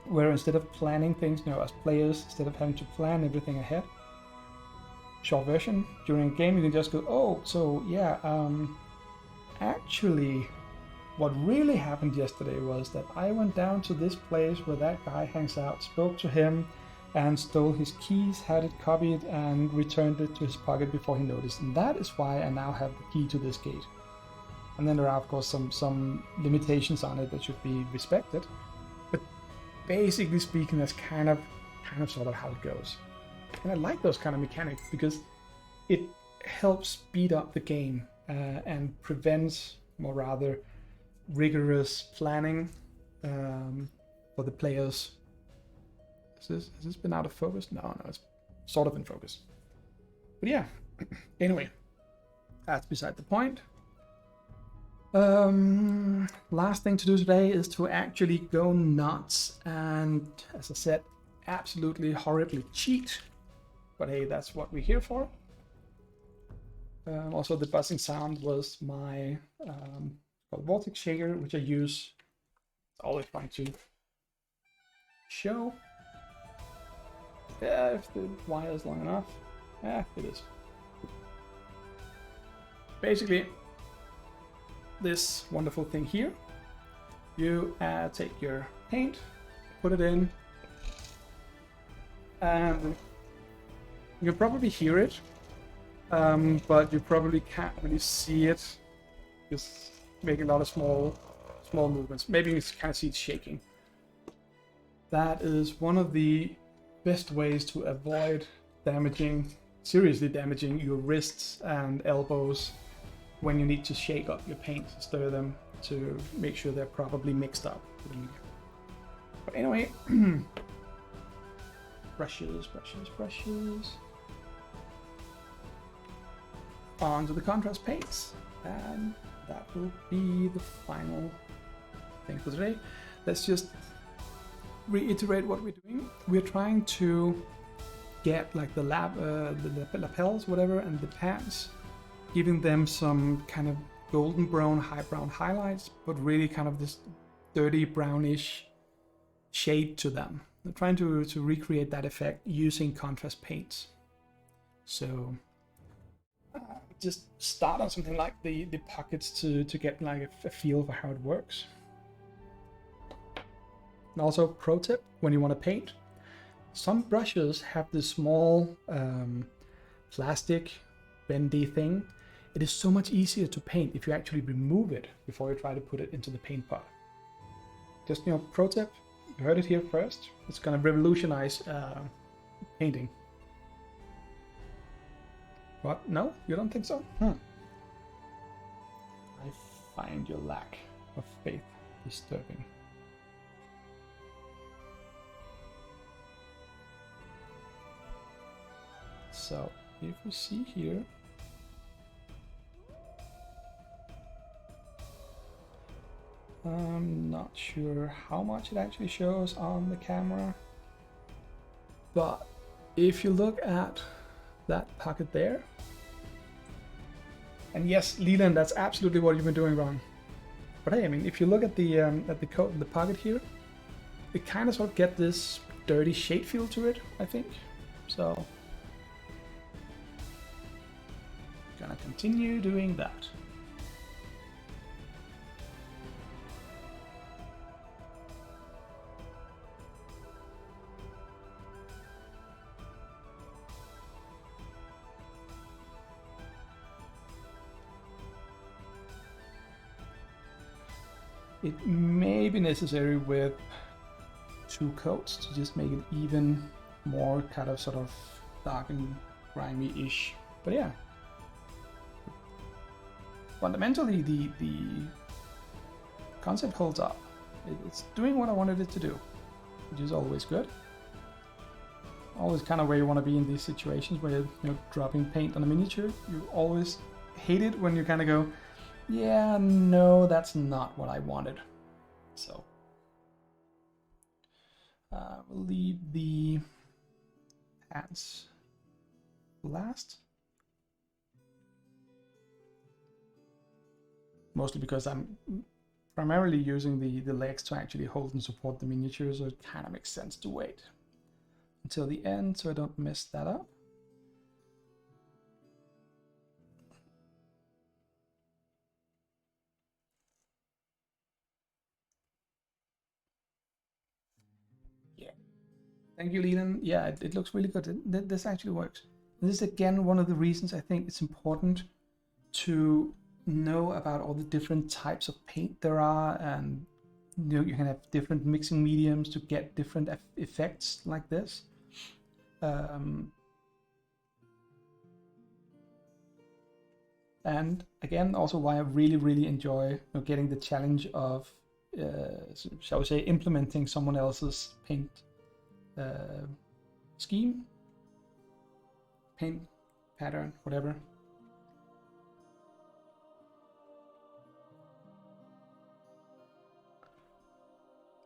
where instead of planning things, as players, instead of having to plan everything ahead, short version, during a game you can just go, oh, so yeah, actually what really happened yesterday was that I went down to this place where that guy hangs out, spoke to him, and stole his keys, had it copied, and returned it to his pocket before he noticed. And that is why I now have the key to this gate. And then there are, of course, some limitations on it that should be respected. But basically speaking, that's kind of sort of how it goes. And I like those kind of mechanics because it helps speed up the game and prevents, or rather, rigorous planning for the players. Has this been out of focus? No, it's sort of in focus. But yeah, anyway, that's beside the point. Last thing to do today is to actually go nuts and, as I said, absolutely horribly cheat. But hey, that's what we're here for. Also, the buzzing sound was my vortex shaker, which I use always trying to show. Yeah, if the wire is long enough. Yeah, it is. Basically, this wonderful thing here, you take your paint, put it in, and you can probably hear it, but you probably can't really see it. Just making a lot of small movements. Maybe you can see it shaking. That is one of the best ways to avoid seriously damaging your wrists and elbows when you need to shake up your paint, stir them to make sure they're properly mixed up. But anyway, brushes. Onto the contrast paints, and that will be the final thing for today. Let's just reiterate what we're doing. We're trying to get like the lapels, whatever, and the pants, giving them some kind of golden brown, high brown highlights, but really kind of this dirty brownish shade to them. I'm trying to recreate that effect using contrast paints. So just start on something like the pockets to get like a feel for how it works. And also, pro tip, when you want to paint, some brushes have this small plastic bendy thing. It is so much easier to paint if you actually remove it before you try to put it into the paint pot. Just, pro tip, you heard it here first. It's gonna revolutionize painting. What? No? You don't think so? I find your lack of faith disturbing. So, if we see here, I'm not sure how much it actually shows on the camera, but if you look at that pocket there, and yes, Leland, that's absolutely what you've been doing wrong. But hey, I mean, if you look at the coat in the pocket here, it kind of sort of get this dirty shade feel to it, I think. So, gonna continue doing that. It may be necessary with 2 coats to just make it even more kind of sort of dark and grimy-ish. But yeah, fundamentally the concept holds up. It's doing what I wanted it to do, which is always good. Always kind of where you want to be in these situations where you're dropping paint on a miniature. You always hate it when you kind of go, yeah, no, that's not what I wanted. So we'll leave the pants last. mostly because I'm primarily using the legs to actually hold and support the miniature, so it kind of makes sense to wait until the end so I don't mess that up. Yeah. Thank you, Leland. Yeah, it looks really good. This actually works. This is again one of the reasons I think it's important to know about all the different types of paint there are, and you can have different mixing mediums to get different effects like this. And again, also why I really enjoy getting the challenge of, shall we say, implementing someone else's paint scheme, paint pattern, whatever.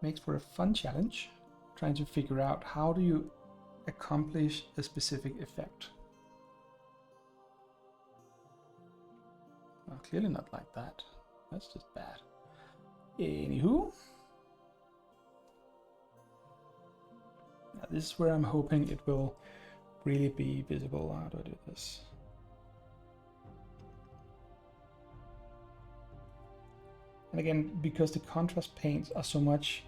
Makes for a fun challenge, trying to figure out how do you accomplish a specific effect. Well, clearly not like that. That's just bad. Anywho, this is where I'm hoping it will really be visible. How do I do this? And again, because the contrast paints are so much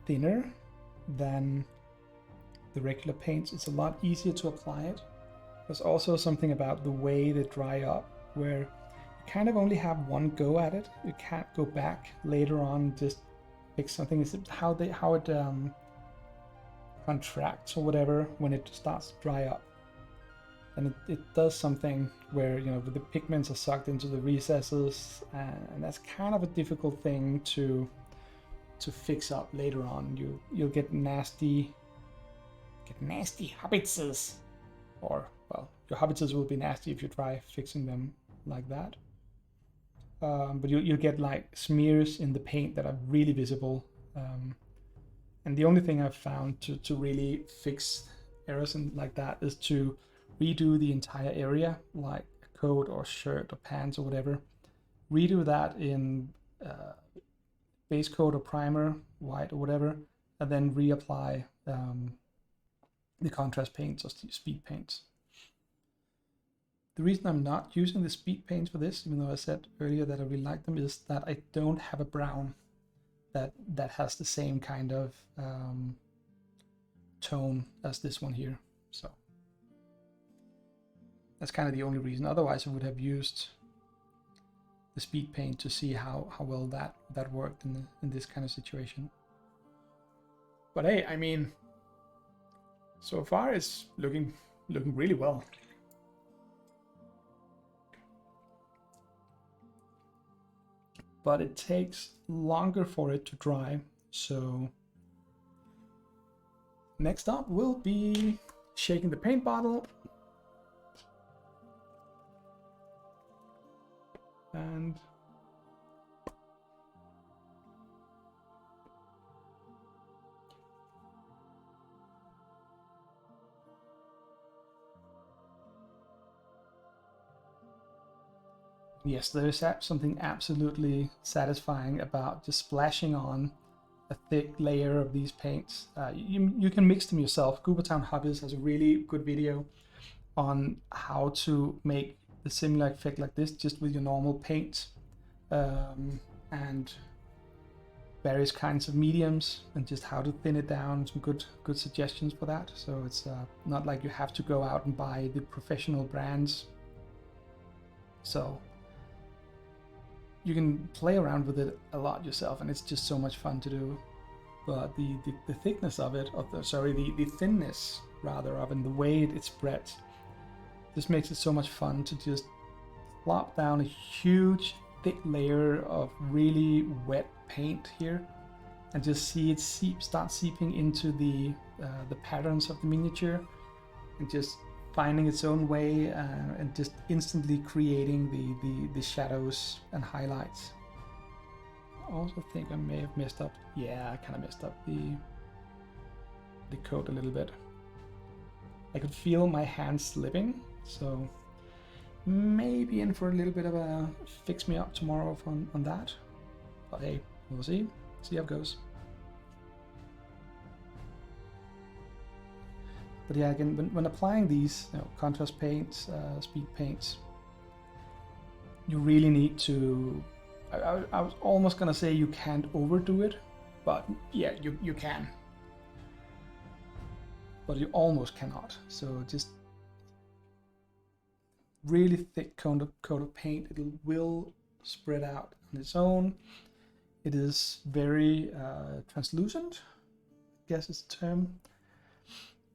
thinner than the regular paints, it's a lot easier to apply it. There's also something about the way they dry up where you kind of only have one go at it. You can't go back later on just fix something. It's how it contracts or whatever when it starts to dry up. And it does something where, the pigments are sucked into the recesses, and that's kind of a difficult thing to fix up later on. You'll get nasty hobbitses, or well, your hobbitses will be nasty if you try fixing them like that. But you'll get like smears in the paint that are really visible. And the only thing I've found to really fix errors like that is to redo the entire area, like a coat or shirt or pants or whatever. Redo that in base coat or primer, white or whatever, and then reapply the contrast paints or speed paints. The reason I'm not using the speed paints for this, even though I said earlier that I really like them, is that I don't have a brown that has the same kind of tone as this one here. So that's kind of the only reason. Otherwise I would have used the speed paint to see how well that worked in this kind of situation. But hey, I mean, so far it's looking really well. But it takes longer for it to dry, so next up will be shaking the paint bottle. And yes, there's something absolutely satisfying about just splashing on a thick layer of these paints. You can mix them yourself. Goobertown Hobbies has a really good video on how to make a similar effect like this just with your normal paint and various kinds of mediums, and just how to thin it down. Some good suggestions for that. So it's not like you have to go out and buy the professional brands. So you can play around with it a lot yourself, and it's just so much fun to do. But the thickness of it, the thinness rather of it, and the way it spreads, just makes it so much fun to just plop down a huge thick layer of really wet paint here, and just see it start seeping into the patterns of the miniature, and just finding its own way and just instantly creating the shadows and highlights. I also think I may have messed up. Yeah, I kind of messed up the coat a little bit. I could feel my hands slipping, so maybe in for a little bit of a fix me up tomorrow on that. But hey, we'll see. See how it goes. But yeah, again, when applying these contrast paints, speed paints, you really need to. I was almost gonna say you can't overdo it, but yeah, you can. But you almost cannot. So just really thick coat of paint. It will spread out on its own. It is very translucent, I guess is the term.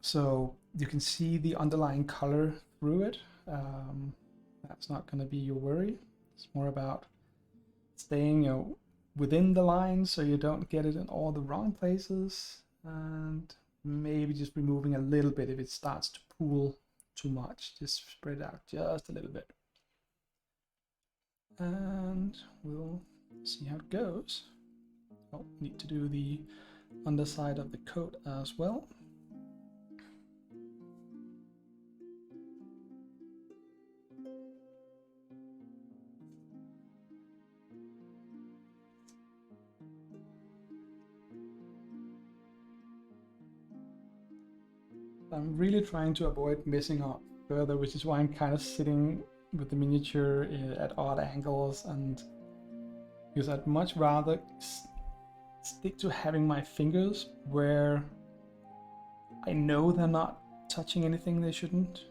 So you can see the underlying color through it. That's not going to be your worry. It's more about staying, within the lines so you don't get it in all the wrong places, and maybe just removing a little bit if it starts to pool too much. Just spread it out just a little bit, and we'll see how it goes. Oh, need to do the underside of the coat as well. I'm really trying to avoid messing up further, which is why I'm kind of sitting with the miniature at odd angles, and because I'd much rather stick to having my fingers where I know they're not touching anything they shouldn't,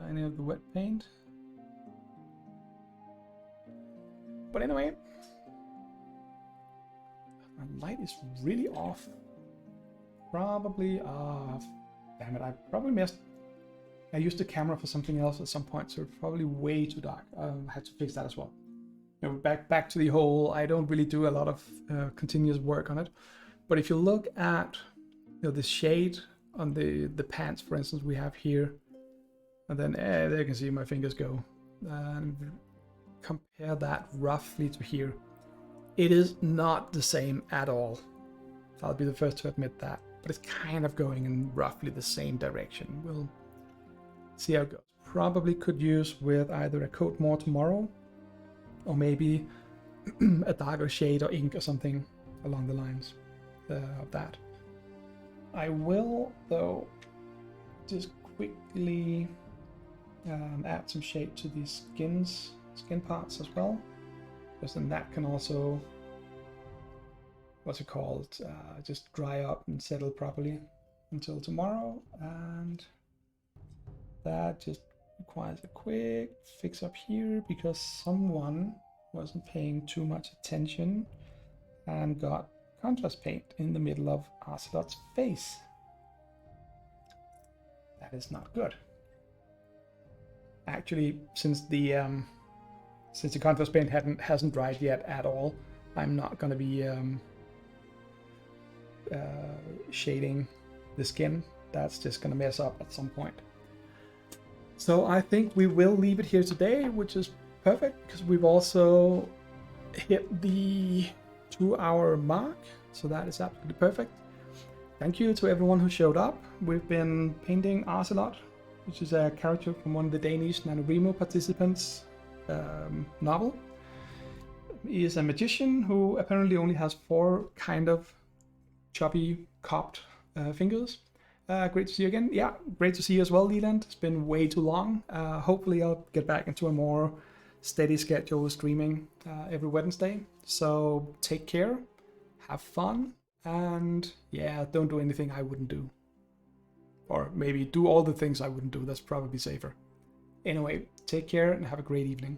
any of the wet paint. But anyway, my light is really off. Probably, damn it, I probably missed. I used the camera for something else at some point, so it's probably way too dark. I had to fix that as well. Back to the whole, I don't really do a lot of continuous work on it. But if you look at the shade on the pants, for instance, we have here, and then there you can see my fingers go. And compare that roughly to here. It is not the same at all. I'll be the first to admit that. But it's kind of going in roughly the same direction. We'll see how it goes. Probably could use with either a coat more tomorrow, or maybe a darker shade or ink or something along the lines of that. I will, though, just quickly add some shade to these skin parts as well, because then that can also, just dry up and settle properly until tomorrow. And that just requires a quick fix up here, because someone wasn't paying too much attention and got contrast paint in the middle of Arselot's face. That is not good. Actually, since the contrast paint hasn't dried yet at all, I'm not going to be shading the skin. That's just going to mess up at some point. So I think we will leave it here today, which is perfect, because we've also hit the 2-hour mark. So that is absolutely perfect. Thank you to everyone who showed up. We've been painting Arselot, which is a character from one of the Danish NaNoWriMo participants' novel. He is a magician who apparently only has 4 kind of choppy, copped fingers. Great to see you again. Yeah, great to see you as well, Leland. It's been way too long. Hopefully I'll get back into a more steady schedule with streaming every Wednesday. So take care, have fun, and yeah, don't do anything I wouldn't do. Or maybe do all the things I wouldn't do. That's probably safer. Anyway, take care and have a great evening.